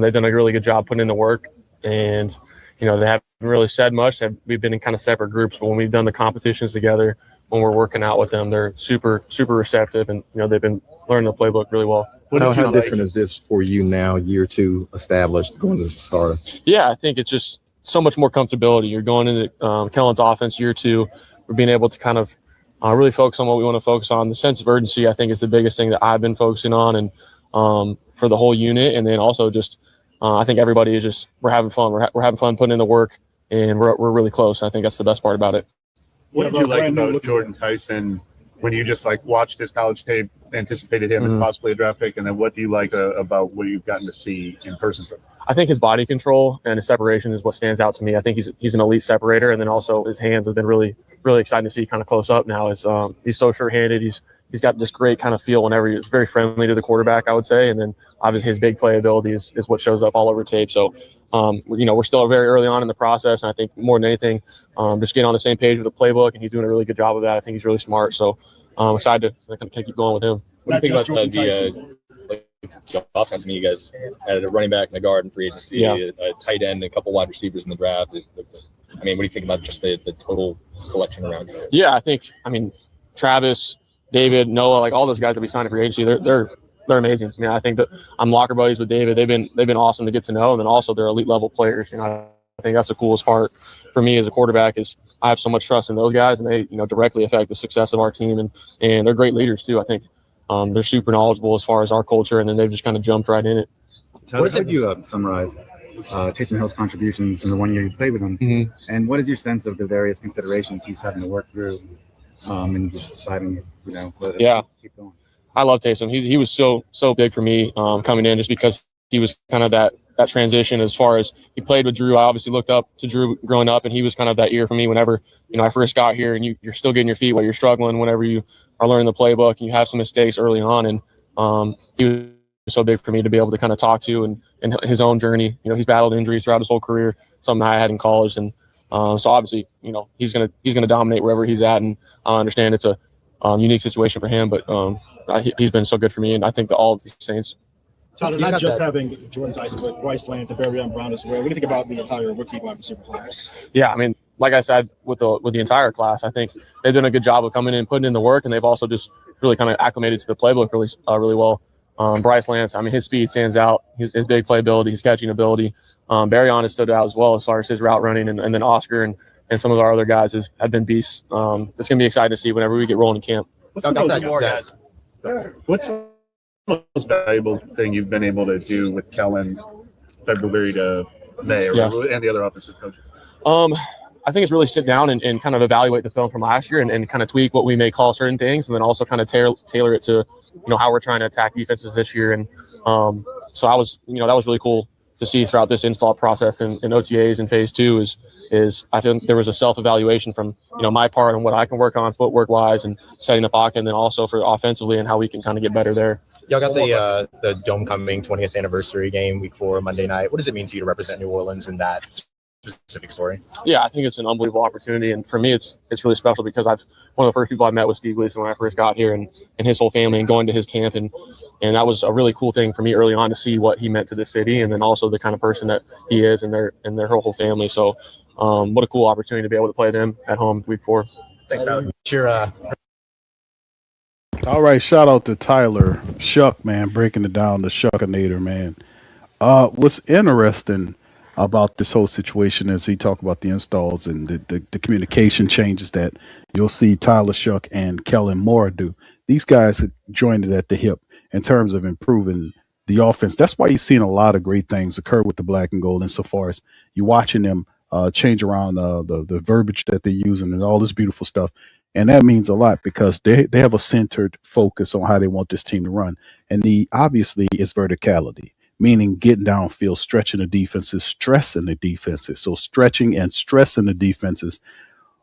S12: they've done a really good job putting in the work, and they haven't really said much. We've been in kind of separate groups, but when we've done the competitions together, when we're working out with them, they're super receptive, and they've been learning the playbook really well.
S3: How different is this for you now, year 2 established, going to the starter?
S12: Yeah, I think it's just so much more comfortability. You're going into Kellen's offense year 2. We're being able to kind of really focus on what we want to focus on. The sense of urgency, I think, is the biggest thing that I've been focusing on, and for the whole unit. And then also just I think everybody is just we're having fun. We're having fun putting in the work, and we're really close. I think that's the best part about it.
S4: What did you like about Jordyn Tyson when you just watched his college tape, anticipated him as possibly a draft pick, and then what do you like about what you've gotten to see in person from him?
S12: I think his body control and his separation is what stands out to me. I think he's an elite separator, and then also his hands have been really exciting to see kind of close up now. He's so sure-handed. He's got this great kind of feel whenever he's very friendly to the quarterback, I would say, and then obviously his big playability is what shows up all over tape. So, we're still very early on in the process, and I think more than anything, just getting on the same page with the playbook, and he's doing a really good job of that. I think he's really smart, so I'm excited to keep going with him.
S11: What do you think about the offense? You guys added a running back and a guard in free agency, a tight end, a couple wide receivers in the draft. What do you think about just the total collection around here?
S12: Yeah, I think Travis, David, Noah, all those guys that we signed in free agency, they're amazing. I think that I'm locker buddies with David. They've been awesome to get to know, and then also they're elite level players. I think that's the coolest part for me as a quarterback is I have so much trust in those guys, and they directly affect the success of our team, and they're great leaders too. I think they're super knowledgeable as far as our culture, and then they've just kind of jumped right in it.
S9: How would you summarize Taysom Hill's contributions in the 1 year you played with him, and what is your sense of the various considerations he's having to work through and just deciding, whether to keep going?
S12: I love Taysom. He was so big for me coming in, just because he was kind of that transition as far as he played with Drew. I obviously looked up to Drew growing up, and he was kind of that ear for me whenever I first got here, and you're still getting your feet while you're struggling whenever you are learning the playbook and you have some mistakes early on, and he was so big for me to be able to kind of talk to and his own journey. He's battled injuries throughout his whole career, something I had in college, and so obviously he's gonna dominate wherever he's at, and I understand it's a unique situation for him, but he's been so good for me, and I think that all of the Saints.
S5: Tyler, not just having Jordyn Tyson, but Bryce Lance and Barry Brown as well. What do you think about the entire rookie wide receiver class?
S12: Yeah, like I said, with the entire class, I think they've done a good job of coming in and putting in the work, and they've also just really kind of acclimated to the playbook really well. Bryce Lance, I mean, his speed stands out. His big playability, his catching ability. Barryon has stood out as well as far as his route running, and then Oscar and some of our other guys have been beasts. It's going to be exciting to see whenever we get rolling in camp.
S4: What's the most valuable thing you've been able to do with Kellen February to May and the other offensive coaches?
S12: I think it's really sit down and kind of evaluate the film from last year and kind of tweak what we may call certain things, and then also kind of tailor it to, how we're trying to attack defenses this year. And so that was really cool to see throughout this install process and OTAs in phase 2 is I think there was a self-evaluation from, my part on what I can work on footwork wise and setting the pocket, and then also for offensively and how we can kind of get better there.
S7: Y'all got the Dome coming 20th anniversary game week 4 Monday night. What does it mean to you to represent New Orleans in that specific story?
S12: Yeah, I think it's an unbelievable opportunity, and for me it's really special because one of the first people I met was Steve Gleason when I first got here, and his whole family, and going to his camp, and that was a really cool thing for me early on to see what he meant to the city, and then also the kind of person that he is and their whole family. So what a cool opportunity to be able to play them at home week 4.
S7: Thanks, Tyler. Sure.
S1: All right, shout out to Tyler Shough, man, breaking it down, the Shuckinator, man. What's interesting about this whole situation as he talked about the installs and the communication changes that you'll see Tyler Shough and Kellen Moore do. These guys joined it at the hip in terms of improving the offense. That's why you're seeing a lot of great things occur with the black and gold insofar as you're watching them change around the verbiage that they're using and all this beautiful stuff. And that means a lot because they have a centered focus on how they want this team to run. And obviously it's verticality, meaning getting downfield, stretching the defenses, stressing the defenses. So stretching and stressing the defenses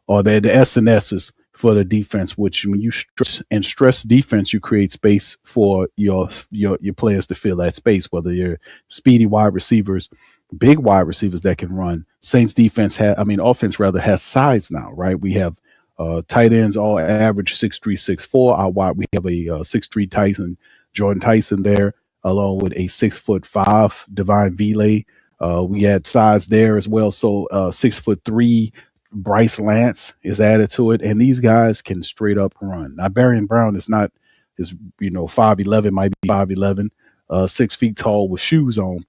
S1: are the S and S's for the defense, which when you stress defense, you create space for your players to fill that space, whether you're speedy wide receivers, big wide receivers that can run. Saints offense has size now, right? We have tight ends all average 6'3", 6'4". Our wide, we have a 6'3" Jordyn Tyson there, along with a 6'5" Divine Vile. We had size there as well. So 6'3" Bryce Lance is added to it, and these guys can straight up run. Now Barryon Brown is 5'11", might be 5'11", 6 feet tall with shoes on.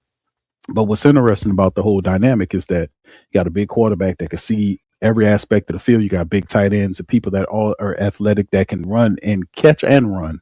S1: But what's interesting about the whole dynamic is that you got a big quarterback that can see every aspect of the field. You got big tight ends and people that all are athletic that can run and catch and run,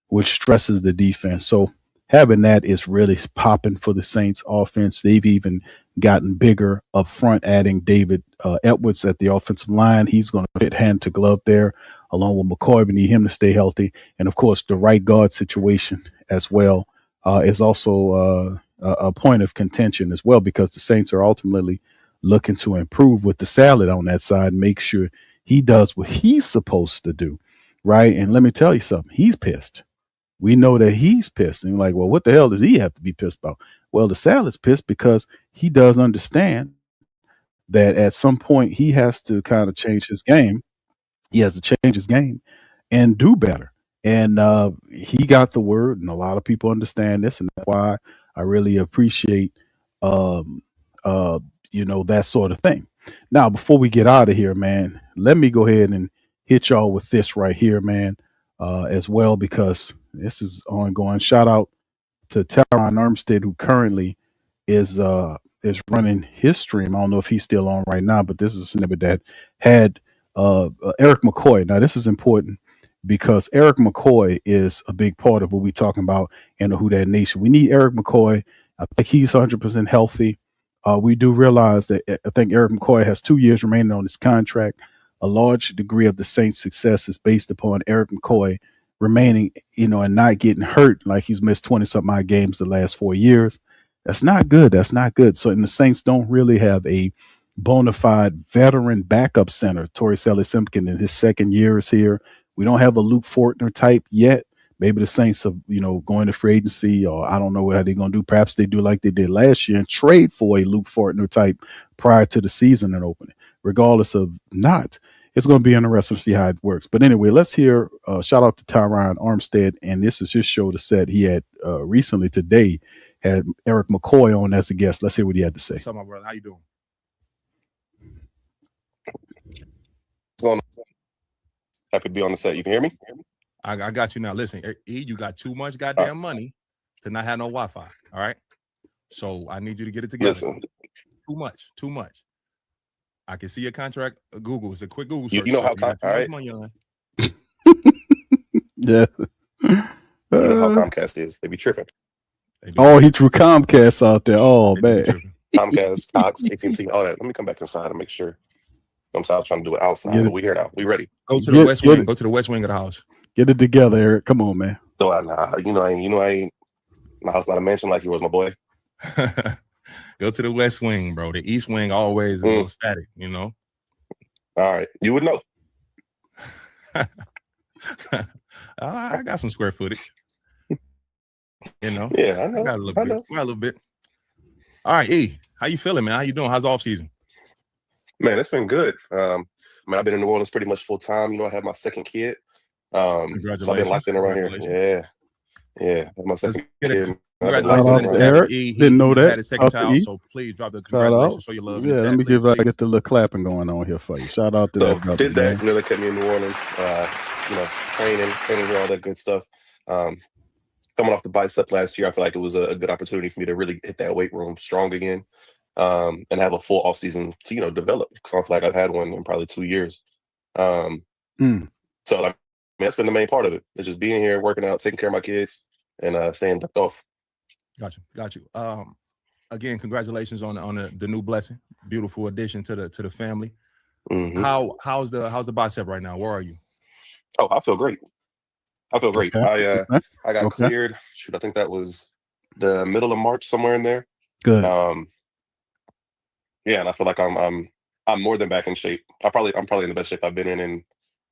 S1: which stresses the defense. So having that is really popping for the Saints offense. They've even gotten bigger up front, adding David Edwards at the offensive line. He's going to fit hand to glove there, along with McCoy. We need him to stay healthy. And, of course, the right guard situation as well is also a point of contention as well, because the Saints are ultimately looking to improve with the salad on that side, make sure he does what he's supposed to do, right? And let me tell you something. He's pissed. We know that he's pissed. And like, well, what the hell does he have to be pissed about? Well, the Salad's pissed because he does understand that at some point he has to kind of change his game. He has to change his game and do better. And he got the word, and a lot of people understand this, and that's why I really appreciate, that sort of thing. Now, before we get out of here, man, let me go ahead and hit y'all with this right here, man, as well, because this is ongoing. Shout out to Terron Armstead, who currently is running his stream. I don't know if he's still on right now, but this is a snippet that had Erik McCoy. Now, this is important because Erik McCoy is a big part of what we're talking about in the Who Dat Nation. We need Erik McCoy. I think he's 100% healthy. We do realize that I think Erik McCoy has 2 years remaining on his contract. A large degree of the Saints' success is based upon Erik McCoy remaining, and not getting hurt, like he's missed 20-something odd games the last 4 years. That's not good. That's not good. So, and the Saints don't really have a bona fide veteran backup center. Torrey Simpkin in his second year is here. We don't have a Luke Fortner type yet. Maybe the Saints are, going to free agency, or I don't know what they're going to do. Perhaps they do like they did last year and trade for a Luke Fortner type prior to the season and opening. Regardless of not, it's going to be interesting to see how it works. But anyway, let's hear, shout out to Terron Armstead, and this is his show to set. He had recently today had Erik McCoy on as a guest. Let's hear what he had to say.
S13: What's up, my brother? How you doing? going on? Happy to be on the set. You can hear me?
S14: I got you now. Listen, E, you got too much goddamn money to not have no Wi-Fi. All right. So I need you to get it together.
S13: Listen.
S14: Too much. I can see your contract. Google. It's a quick Google search.
S13: You know how
S14: got too
S13: all
S14: much
S13: right.
S14: money on.
S1: Yeah.
S13: You know how Comcast is. They be tripping.
S1: Oh, he threw Comcast out there. Oh, man.
S13: Comcast, Cox, AT&T, all that. Let me come back inside and make sure. I'm trying to do it outside, but we here now. We ready.
S14: Go to the West Wing. Go to the West Wing of the house.
S1: Get it together, Eric. Come on, man.
S13: So I ain't. My house not a mansion like yours, my boy.
S14: Go to the West Wing, bro. The East Wing always is a little static, you know.
S13: All right, you would know.
S14: I got some square footage. You know.
S13: Yeah, I know.
S14: I got a little bit. All right, E, how you feeling, man? How you doing? How's off season?
S13: Man, it's been good. I've been in New Orleans pretty much full time. You know, I had my second kid.
S14: Congratulations.
S13: So I've been locked in around here. Yeah. I had my second kid.
S1: Congratulations, Eric. Didn't know that.
S14: Had a second child, so please drop the congratulations. Show your love.
S1: Yeah, let me get the little clapping going on here for you. Shout out to that brother.
S13: Did that. You know, they kept me in New Orleans. Training here, all that good stuff. Coming off the bicep last year, I feel like it was a good opportunity for me to really hit that weight room strong again, and have a full offseason to develop, because I feel like I've had one in probably 2 years. So that's been the main part of it. It's just being here, working out, taking care of my kids, and staying ducked off.
S14: Got you. Again, congratulations on the new blessing. Beautiful addition to the family.
S13: Mm-hmm.
S14: How's the bicep right now? Where are you?
S13: Oh, I feel great.
S1: Okay.
S13: I got cleared. Shoot, I think that was the middle of March, somewhere in there.
S1: Good.
S13: And I feel like I'm more than back in shape. I'm probably in the best shape I've been in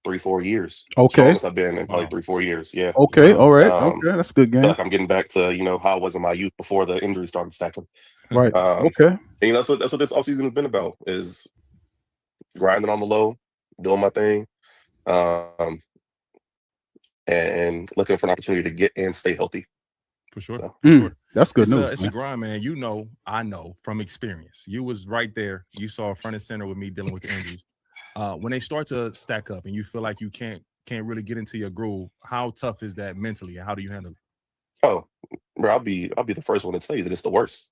S13: 3-4 years.
S1: Okay.
S13: Strongest I've been in probably 3-4 years. Yeah.
S1: Okay. All right. Okay. That's a good game.
S13: I feel like I'm getting back to how I was in my youth before the injuries started stacking.
S1: Right. Okay.
S13: And that's what this offseason has been about, is grinding on the low, doing my thing, and looking for an opportunity to get and stay healthy.
S14: For sure.
S13: So.
S14: For sure.
S1: That's good news.
S14: It's a grind, man. I know from experience. You was right there. You saw front and center with me dealing with the injuries. When they start to stack up and you feel like you can't really get into your groove, how tough is that mentally, and how do you handle it?
S13: Oh, bro, I'll be the first one to tell you that it's the worst.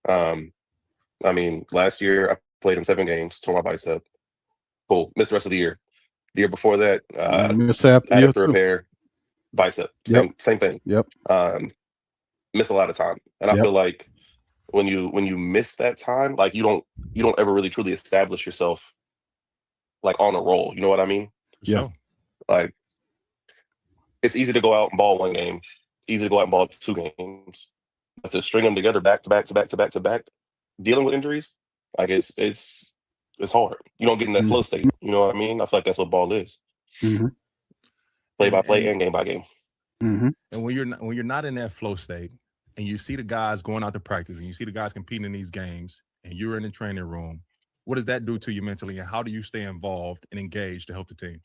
S13: Last year I played in 7 games, tore my bicep. Cool. Missed the rest of the year. The year before that, I had to repair bicep. Same thing.
S1: Yep.
S13: Missed a lot of time. And I feel like when you miss that time, like you don't ever really truly establish yourself like on a roll. You know what I mean?
S1: Yeah.
S13: Like, it's easy to go out and ball 1 game, easy to go out and ball 2 games, but to string them together back to back, dealing with injuries, like it's hard. You don't get in that flow state. You know what I mean? I feel like that's what ball is.
S1: Mm-hmm.
S13: Play by play and game by game.
S1: Mm-hmm.
S14: And when you're not in that flow state, and you see the guys going out to practice, and you see the guys competing in these games, and you're in the training room, what does that do to you mentally, and how do you stay involved and engaged to help the team?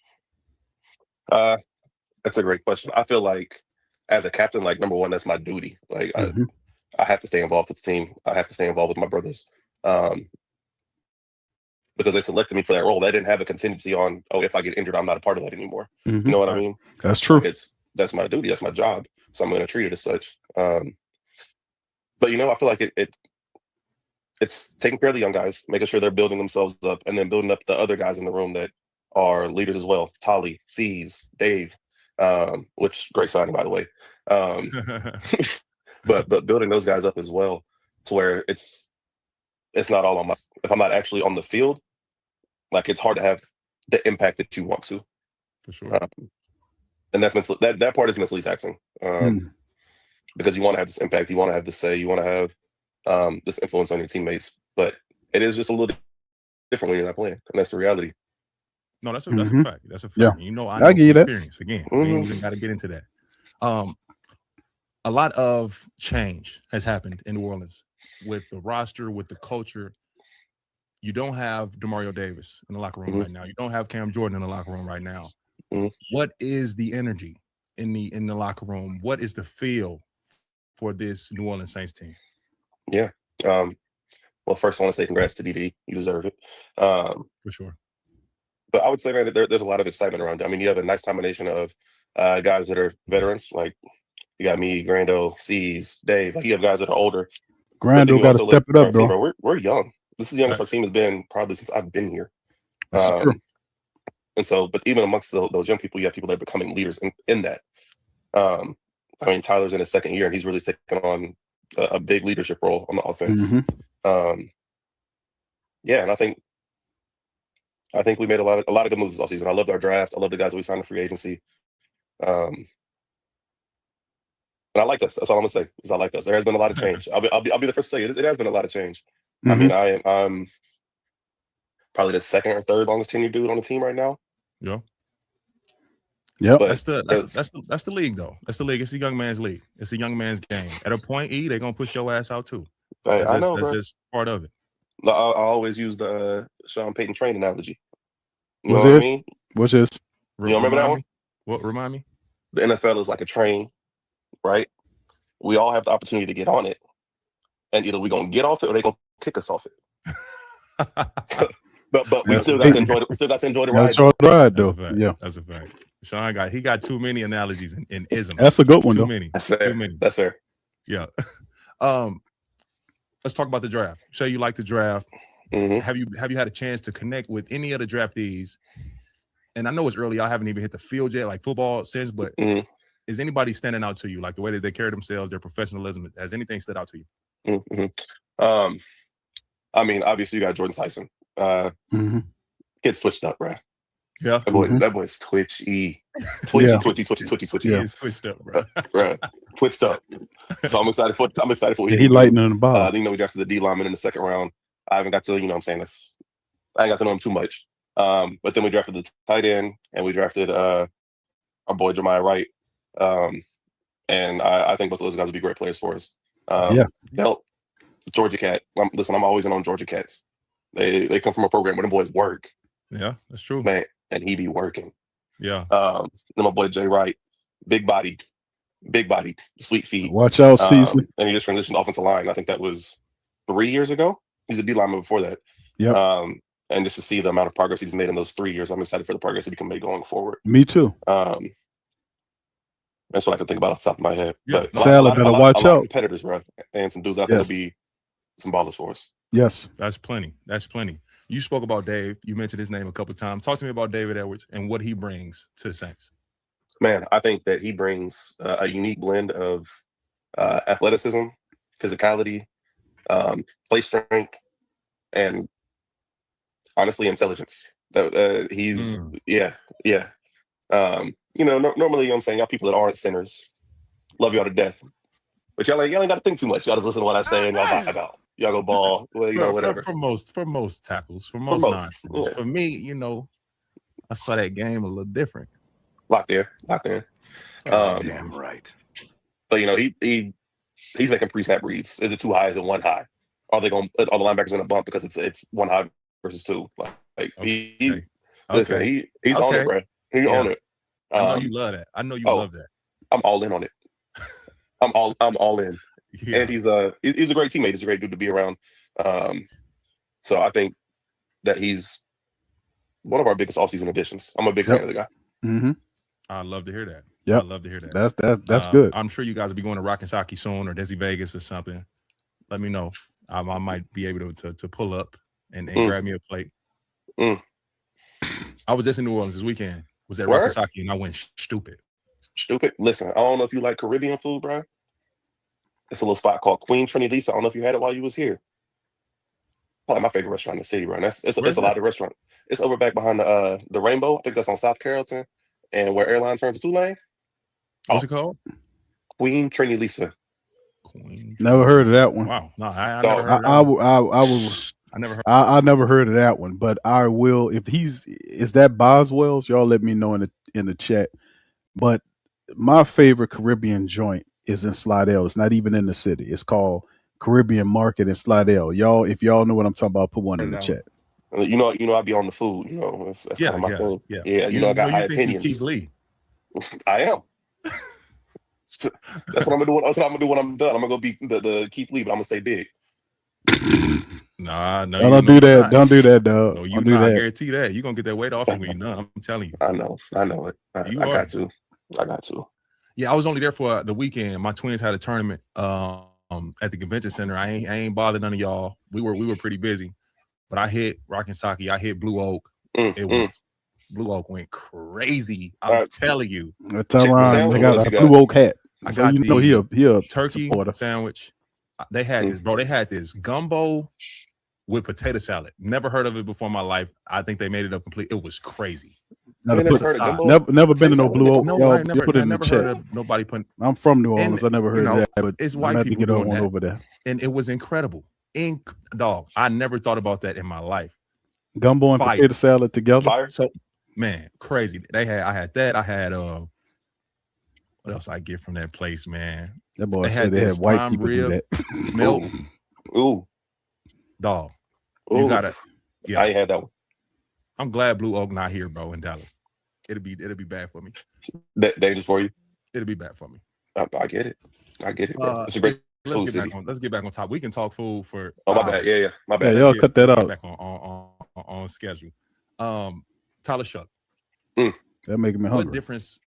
S13: That's a great question. I feel like as a captain, like, number one, that's my duty. Like, I have to stay involved with the team. I have to stay involved with my brothers. Because they selected me for that role. They didn't have a contingency on, if I get injured, I'm not a part of that anymore.
S1: Mm-hmm.
S13: You know what I mean?
S1: That's true.
S13: Like, that's my duty. That's my job. So I'm going to treat it as such. But I feel like it's taking care of the young guys, making sure they're building themselves up, and then building up the other guys in the room that are leaders as well. Tolly, C's, Dave, which great signing, by the way. But building those guys up as well, to where it's not all on if I'm not actually on the field, like, it's hard to have the impact that you want to.
S14: For sure.
S13: And that's that part is mentally taxing. Because you want to have this impact, you want to have this say, you want to have this influence on your teammates, but it is just a little different when you're not playing, and that's the reality.
S14: No, that's a fact. That's a fact.
S1: Yeah.
S14: I
S1: give you that.
S14: Experience again. We ain't even got to get into that. A lot of change has happened in New Orleans with the roster, with the culture. You don't have DeMario Davis in the locker room right now. You don't have Cam Jordyn in the locker room right now. What is the energy in the locker room? What is the feel for this New Orleans Saints team?
S13: Yeah. Well, first I want to say congrats to DD. You deserve it.
S14: For sure.
S13: But I would say, man, that there's a lot of excitement around it. I mean, you have a nice combination of guys that are veterans, like you got me, Grando, C's, Dave. Like you have guys that are older.
S1: Grando got to step it up,
S13: team,
S1: bro.
S13: bro. We're young. This is the youngest our team has been probably since I've been here.
S1: That's true.
S13: And so, but even amongst those young people, you have people that are becoming leaders in that. I mean, Tyler's in his second year, and he's really taking on a big leadership role on the offense.
S1: Mm-hmm.
S13: Yeah, and I think we made a lot of good moves this offseason. I loved our draft. I love the guys that we signed in free agency. And I like us. That's all I'm gonna say. Is I like us. There has been a lot of change. I'll be the first to say it. It has been a lot of change.
S1: Mm-hmm.
S13: I mean, I'm probably the second or third longest tenured dude on the team right now.
S14: Yeah.
S1: Yep.
S14: That's the league though. That's the league. It's a young man's league. It's a young man's game. At a point, they're gonna push your ass out too.
S13: I know,
S14: that's
S13: bro.
S14: just part of it.
S13: I always use the Sean Payton train analogy. You
S1: What's
S13: know what
S1: this?
S13: I mean?
S1: What's this?
S13: You don't remember that one?
S14: What remind me?
S13: The NFL is like a train, right? We all have the opportunity to get on it, and either we're gonna get off it or they're gonna kick us off it. but we still got to enjoy it. We still got to enjoy the ride.
S1: That's ride, though. Yeah,
S14: that's a fact. Sean got too many analogies and isms.
S1: That's a good one,
S14: too
S1: though.
S14: Many.
S13: That's fair.
S14: Too many.
S13: That's fair.
S14: Yeah. Let's talk about the draft. Say you like the draft.
S13: Mm-hmm.
S14: Have you had a chance to connect with any of the draftees? And I know it's early. I haven't even hit the field yet, like football sense. But is anybody standing out to you, like the way that they carry themselves, their professionalism? Has anything stood out to you?
S13: Mm-hmm. I mean, obviously you got Jordyn Tyson. Kid's twitched up, bro.
S14: Yeah,
S13: that boy's twitchy. Twitchy.
S14: Yeah, he's twitched up,
S13: bro. Twitched up. So I'm excited for. What
S1: he lightning the ball.
S13: We drafted the D lineman in the second round. I haven't got to, I ain't got to know him too much. But then we drafted the tight end, and we drafted our boy Jeremiah Wright. And I think both of those guys would be great players for us. Georgia Cat. I'm always in on Georgia Cats. They come from a program where them boys work.
S14: Yeah, that's true,
S13: man. And he be working.
S14: Yeah.
S13: Then my boy Jay Wright, big bodied, sweet feet.
S1: Watch out, Cecily.
S13: And he just transitioned to offensive line. I think that was 3 years ago. He's a D lineman before that.
S1: Yeah.
S13: And just to see the amount of progress he's made in those 3 years, I'm excited for the progress that he can make going forward.
S1: Me too.
S13: That's what I can think about off the top of my head.
S14: Yeah.
S13: But
S1: Salad better watch out.
S13: Competitors, bro, and some dudes out there will be some ballers for us.
S1: Yes,
S14: that's plenty. You spoke about Dave. You mentioned his name a couple of times. Talk to me about David Edwards and what he brings to the Saints.
S13: Man, I think that he brings a unique blend of athleticism, physicality, play strength, and honestly, intelligence. He's normally, I'm saying, y'all people that aren't centers love y'all to death, but y'all ain't got to think too much. Y'all just listen to what I say and y'all vibe out. Y'all go ball, whatever.
S14: For most tackles, for most nonsense. Yeah. For me, I saw that game a little different.
S13: Locked in.
S15: Damn right.
S13: But he's making pre-snap reads. Is it too high? Is it one high? Are the linebackers gonna bump because it's one high versus two? He's on it, bro. He's on it.
S14: I know you love that. Love that.
S13: I'm all in on it. I'm all in. Yeah. And he's a great teammate. He's a great dude to be around. So I think that he's one of our biggest offseason additions. I'm a big fan of the guy.
S1: Mm-hmm.
S14: I'd love to hear that.
S1: Yeah,
S14: I'd love to hear that.
S1: That's good.
S14: I'm sure you guys will be going to Rock and Saki soon or Desi Vegas or something. Let me know. I might be able to pull up and grab me a plate. I was just in New Orleans this weekend. Was at Rock and Saki and I went stupid.
S13: Stupid? Listen, I don't know if you like Caribbean food, bro. It's a little spot called Queen Trinity Lisa. I don't know if you had it while you was here. Probably my favorite restaurant in the city, bro. It's a lot of restaurant. It's over back behind the Rainbow. I think that's on South Carrollton and where Airline turns to Tulane.
S14: What's it called?
S13: Queen Trinity Lisa.
S1: Never heard of that one.
S14: Wow. No, I never heard of that one.
S1: I never heard of that one, but I will. If is that Boswell's? Y'all let me know in the chat. But my favorite Caribbean joint is in Slidell. It's not even in the city. It's called Caribbean Market in Slidell. Y'all, if y'all know what I'm talking about, put one in the chat.
S13: I be on the food. That's kind of my thing. Yeah. I got high opinions.
S14: Keith Lee.
S13: I am. That's what I'm gonna do. That's what I'm gonna do when I'm done. I'm gonna go be the Keith Lee, but I'm gonna stay big.
S14: Nah, no,
S1: don't do that. Don't do that, dog.
S14: No, you
S1: don't do
S14: not. I
S1: that.
S14: guarantee that you're gonna get that weight off you when you're done. I'm telling you.
S13: I know it. I got to.
S14: Yeah, I was only there for the weekend. My twins had a tournament at the convention center. I ain't bothered none of y'all. We were pretty busy, but I hit Rockensaki. I hit Blue Oak. Blue Oak went crazy. I'm telling you.
S1: Tyron, they got a Blue Oak hat.
S14: I
S1: So
S14: got
S1: you know he a
S14: turkey
S1: supporter.
S14: sandwich. They had this, bro. They had this gumbo with potato salad. Never heard of it before in my life. I think they made it up complete. It was crazy.
S1: Never been to no Blue Oak.
S14: No,
S1: Y'all
S14: I never,
S1: put it in
S14: never
S1: the
S14: heard
S1: chat.
S14: of nobody putting.
S1: I'm from New Orleans. I never heard of that, but
S14: it's
S1: I'm
S14: white
S1: gonna have to
S14: people
S1: get on
S14: doing
S1: one
S14: that.
S1: over there.
S14: And it was incredible. Dog, I never thought about that in my life.
S1: Gumbo and potato salad together.
S13: Fire.
S14: So, man, crazy. I had that. I had what else I get from that place, man?
S1: That boy said they had white people do that.
S14: Milk.
S13: Ooh.
S14: Dog.
S13: Ooh.
S14: You gotta. Yeah,
S13: I ain't had that one.
S14: I'm glad Blue Oak not here, bro, in Dallas. It'll be bad for me.
S13: Dangerous for you.
S14: It'll be bad for me.
S13: I get it. Bro. It's a great food city.
S14: Let's get back on top. We can talk food for.
S13: Oh, my bad. Yeah. My bad.
S1: Yeah, y'all cut that out.
S14: Back on schedule. Tyler Shough.
S1: That making me hungry.
S14: What difference?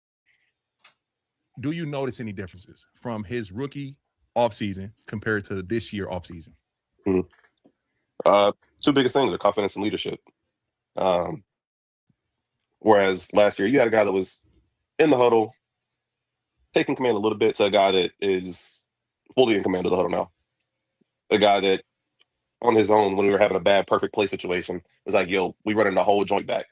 S14: Do you notice any differences from his rookie offseason compared to this year offseason?
S13: Two biggest things are confidence and leadership. Whereas last year you had a guy that was in the huddle, taking command a little bit, to a guy that is fully in command of the huddle now. A guy that on his own, when we were having a bad perfect play situation, was like, yo, we running the whole joint back.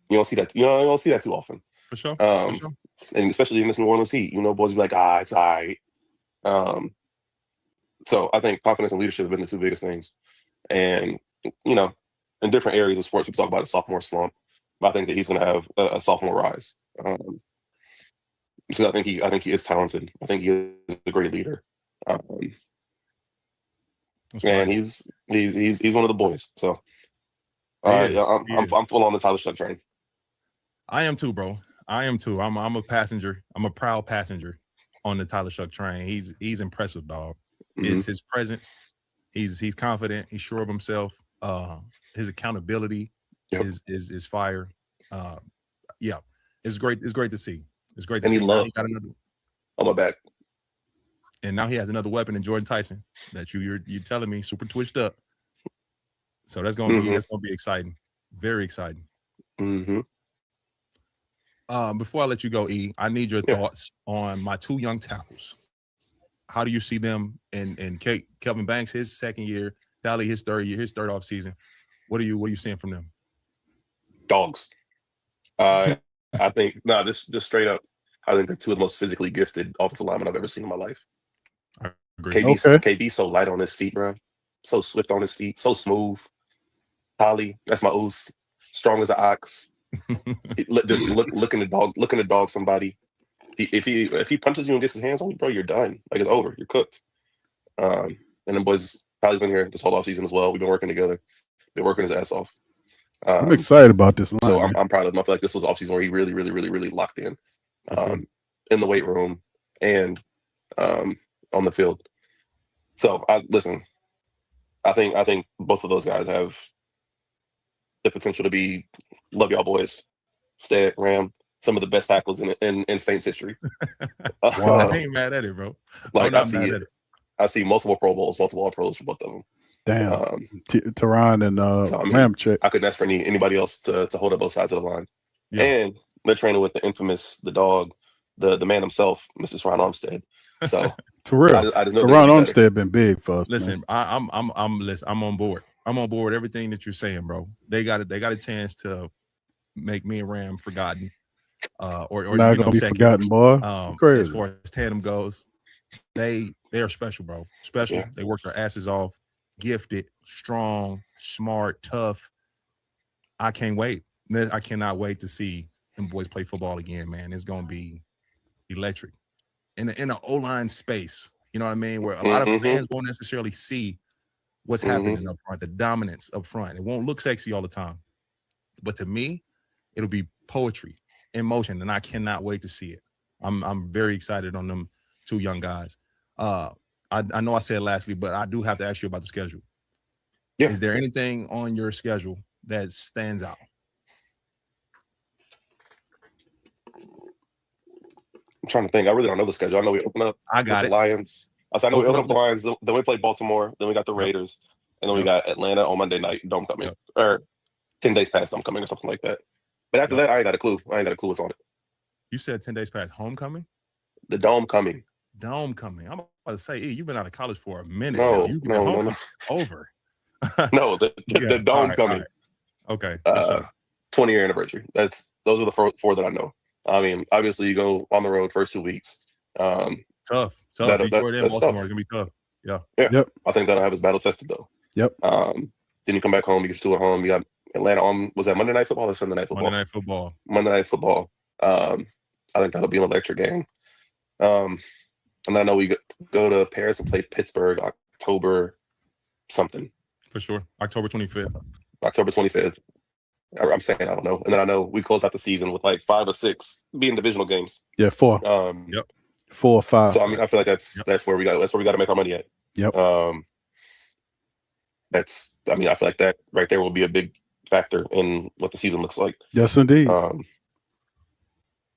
S13: You don't see that. You don't see that too often.
S14: For sure.
S13: And especially in this New Orleans heat, boys be like, it's all right. So I think confidence and leadership have been the two biggest things. And, in different areas of sports, we talk about a sophomore slump, but I think that he's going to have a sophomore rise. So I think he is talented. I think he is a great leader. And he's one of the boys. So I'm full on the Tyler Shough train.
S14: I am too, bro. I am too. I'm a passenger. I'm a proud passenger on the Tyler Shough train. He's impressive, dog. It's his presence. He's confident. He's sure of himself. His accountability is fire. Yeah, it's great. It's great to see. It's great to see.
S13: He got
S14: another
S13: on my back.
S14: And now he has another weapon in Jordyn Tyson that you're telling me super twitched up. So that's gonna be exciting. Very exciting. Before I let you go, E, I need your thoughts on my two young tackles. How do you see them? And Kelvin Banks, his second year, Dally, his third year, his third off season. What are you seeing from them?
S13: Dogs. I think just straight up, I think they're two of the most physically gifted offensive linemen I've ever seen in my life.
S14: I agree.
S13: KB's so light on his feet, bro. So swift on his feet, so smooth. Holly, that's my ooze. Strong as an ox. Just looking to dog somebody. If he punches you and gets his hands on you, bro, you're done. Like, it's over. You're cooked. And then boys, Tyler's been here this whole offseason as well. We've been working together. Been working his ass off.
S1: I'm excited about this line.
S13: So I'm proud of him. I feel like this was offseason where he really, really, really, really locked in. In the weight room and on the field. So I think both of those guys have the potential to be, love y'all boys, Stead, Ram, some of the best tackles in Saints history.
S14: Wow. I ain't mad at it, bro.
S13: Like, I see multiple Pro Bowls, multiple All Pros for both of them.
S1: Damn. Terron and Ram check.
S13: I couldn't ask for anybody else to hold up both sides of the line.
S14: Yeah.
S13: And they're training with the infamous, the dog, the man himself, Mr. Terron Armstead. So
S1: for real,
S13: I just know
S1: Terron Armstead been big for us.
S14: Listen,
S1: man.
S14: I'm on board. I'm on board everything that you're saying, bro. They got a chance to make me and Ram forgotten. Or
S1: not gonna be forgotten, boy. Crazy.
S14: As far as tandem goes, they are special, bro. Special. Yeah. They work their asses off. Gifted, strong, smart, tough. I can't wait. I cannot wait to see them boys play football again, man. It's gonna be electric. In the O-line space, you know what I mean? Where a lot of fans won't necessarily see what's happening up front, the dominance up front. It won't look sexy all the time. But to me, it'll be poetry in motion, and I cannot wait to see it. I'm very excited on them two young guys. I know I said last week, but I do have to ask you about the schedule.
S13: Yeah.
S14: Is there anything on your schedule that stands out?
S13: I'm trying to think. I really don't know the schedule. I know we open up with the Lions. I know we open up with the Lions. Then we play Baltimore. Then we got the Raiders. And then we got Atlanta on Monday night. Homecoming. Or 10 days past homecoming or something like that. But after that, I ain't got a clue. I ain't got a clue what's on it.
S14: You said 10 days past homecoming?
S13: The dome coming.
S14: Dome coming. I'm about to say, you've been out of college for a minute.
S13: No,
S14: no. Over.
S13: No, the dome coming.
S14: Okay.
S13: 20-year anniversary. Those are the four that I know. I mean, obviously you go on the road first 2 weeks.
S14: Tough. Detroit and Baltimore are gonna be tough. Yeah.
S13: Yep. I think that'll have his battle tested though.
S1: Yep.
S13: Then you come back home, you get 2 at home. You got Atlanta on, was that Monday Night Football or Sunday Night Football? Monday Night Football. I think that'll be an electric game. And then I know we go to Paris and play Pittsburgh October something.
S14: For sure. October 25th.
S13: October 25th. I'm saying I don't know. And then I know we close out the season with like 5 or 6 being divisional games.
S1: Yeah, 4. 4 or 5.
S13: So I mean, I feel like that's where we got to make our money at.
S1: Yep.
S13: I feel like that right there will be a big factor in what the season looks like.
S1: Yes, indeed.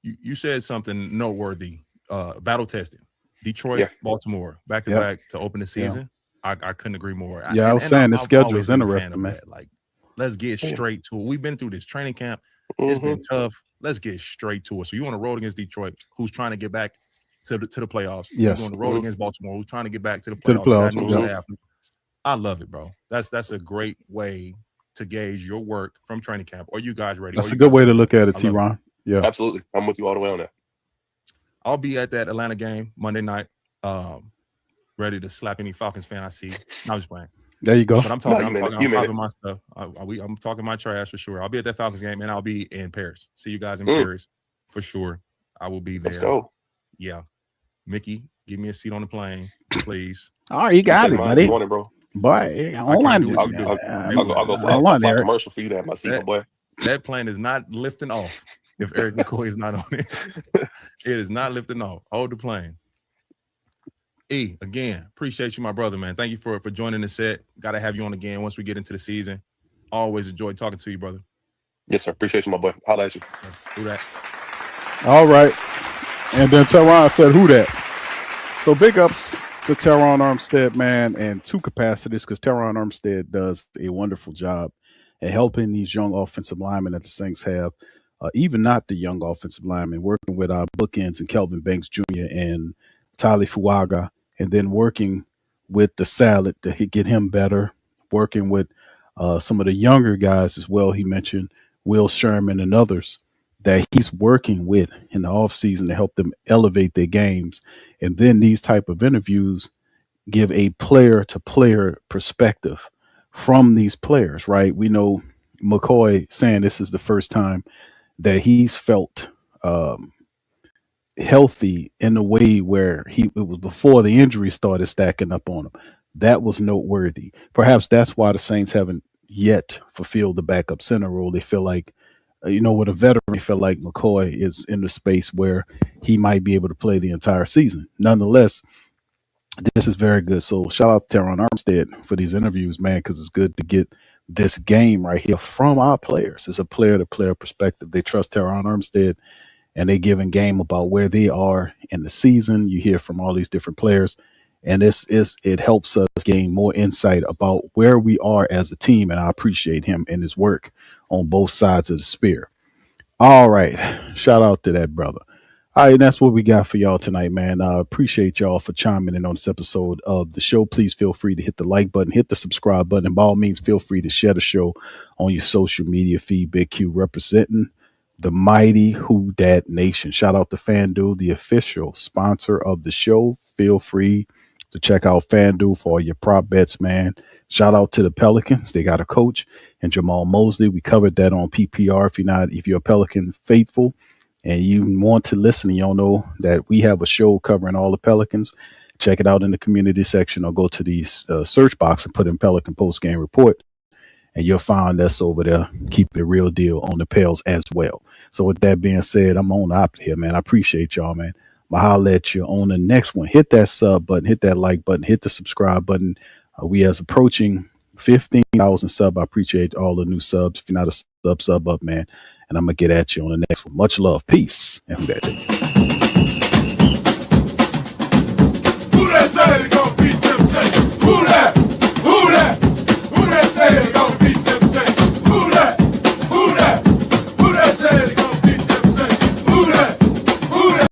S14: You said something noteworthy. Battle testing. Detroit, Baltimore, back to back to open the season. I couldn't agree more.
S1: I was saying the schedule is interesting, man.
S14: Like, let's get straight to it. We've been through this training camp. It's been tough. Let's get straight to it. So you on the road against Detroit, who's trying to get back to the playoffs.
S1: Yes.
S14: You on the road against Baltimore, who's trying to get back to the playoffs. I love it, bro. That's a great way to gauge your work from training camp. Are you guys ready?
S1: That's a good way to look at it, Terron. Yeah,
S13: absolutely. I'm with you all the way on that.
S14: I'll be at that Atlanta game Monday night. Ready to slap any Falcons fan I see. No, I'm just playing.
S1: There you go.
S14: But I'm talking my stuff. I'm talking my trash for sure. I'll be at that Falcons game and I'll be in Paris. See you guys in Paris for sure. I will be there.
S13: Let's go.
S14: Yeah. Mickey, give me a seat on the plane, please.
S1: Oh, you got it, buddy.
S13: You want it, bro?
S1: Boy, hold on.
S13: I'll go for a commercial for you to have my seat, my boy.
S14: That plane is not lifting off if Erik McCoy is not on it. It is not lifting off. Hold the plane. Again, appreciate you, my brother, man. Thank you for joining the set. Got to have you on again once we get into the season. Always enjoy talking to you, brother.
S13: Yes, sir. Appreciate you, my boy. Holla at you.
S14: Who that?
S1: All right. And then Terron said, who that? So big ups to Terron Armstead, man, and 2 capacities, because Terron Armstead does a wonderful job at helping these young offensive linemen that the Saints have, even not the young offensive linemen, working with our bookends and Kelvin Banks Jr. and Tyler Fuaga, and then working with the salad to get him better, working with some of the younger guys as well. He mentioned Will Sherman and others that he's working with in the offseason to help them elevate their games. And then these type of interviews give a player-to-player perspective from these players, right? We know McCoy saying this is the first time that he's felt healthy in a way where it was before the injury started stacking up on him. That was noteworthy. Perhaps that's why the Saints haven't yet fulfilled the backup center role. They feel like, with a veteran, they feel like McCoy is in the space where he might be able to play the entire season. Nonetheless, this is very good. So shout out to Terron Armstead for these interviews, man, because it's good to get this game right here from our players. It's a player-to-player perspective. They trust Terron Armstead, and they giving game about where they are in the season. You hear from all these different players, and it helps us gain more insight about where we are as a team, and I appreciate him and his work on both sides of the spear. All right. Shout out to that brother. All right, and that's what we got for y'all tonight, man. I appreciate y'all for chiming in on this episode of the show. Please feel free to hit the like button, hit the subscribe button, and by all means, feel free to share the show on your social media feed. Big Q representing the mighty Who Dat Nation. Shout out to FanDuel, the official sponsor of the show. Feel free to check out FanDuel for all your prop bets, man. Shout out to the Pelicans. They got a coach and Jamal Mosley. We covered that on PPR. If you're a Pelican faithful and you want to listen, you don't know that we have a show covering all the Pelicans, check it out in the community section or go to the search box and put in Pelican Post Game Report, and you'll find us over there. Keep the real deal on the Pels as well. So with that being said, I'm on out here, man. I appreciate y'all, man. I'll holler at you on the next one. Hit that sub button, hit that like button, hit the subscribe button. We is approaching 15,000 sub. I appreciate all the new subs. If you're not a sub up, man. And I'm going to get at you on the next one. Much love. Peace. And who that take?
S16: Who that say they gonna beat them Saints? Who that? Who that? Who that say they gonna beat them Saints? Who that? Who that? Who that say they gonna beat them Saints? Who that? Who that?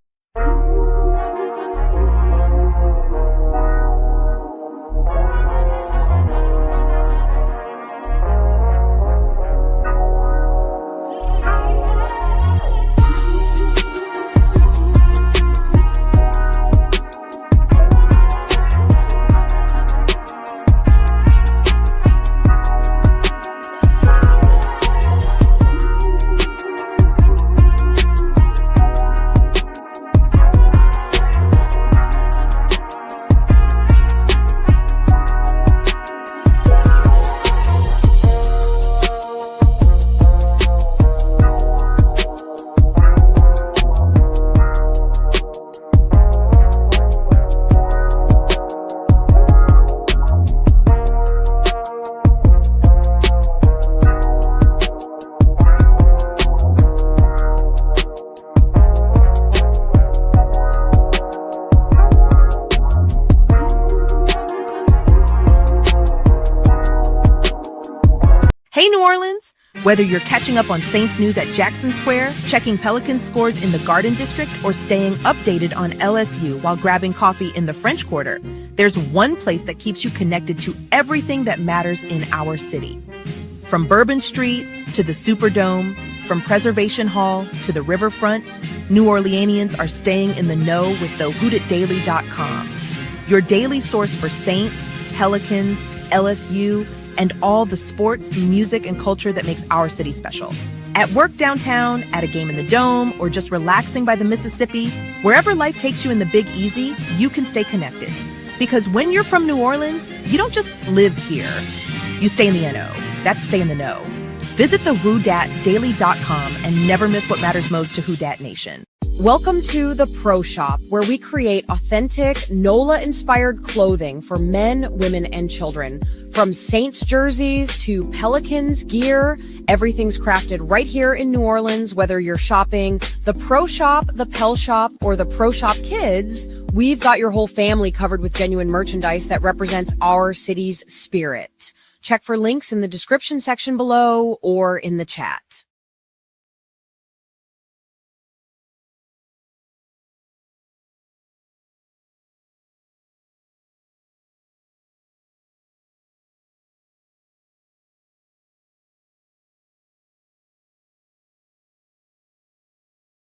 S17: Hey, New Orleans! Whether you're catching up on Saints news at Jackson Square, checking Pelicans scores in the Garden District, or staying updated on LSU while grabbing coffee in the French Quarter, there's one place that keeps you connected to everything that matters in our city. From Bourbon Street to the Superdome, from Preservation Hall to the Riverfront, New Orleanians are staying in the know with thehootitdaily.com. Your daily source for Saints, Pelicans, LSU, and all the sports, music, and culture that makes our city special. At work downtown, at a game in the Dome, or just relaxing by the Mississippi, wherever life takes you in the Big Easy, you can stay connected. Because when you're from New Orleans, you don't just live here. You stay in the NO. That's stay in the know. Visit thehootdatdaily.com and never miss what matters most to Who Dat Nation.
S18: Welcome to the Pro Shop, where we create authentic NOLA-inspired clothing for men, women, and children. From Saints jerseys to Pelicans gear, everything's crafted right here in New Orleans. Whether you're shopping the Pro Shop, the Pel Shop, or the Pro Shop Kids, we've got your whole family covered with genuine merchandise that represents our city's spirit. Check for links in the description section below or in the chat.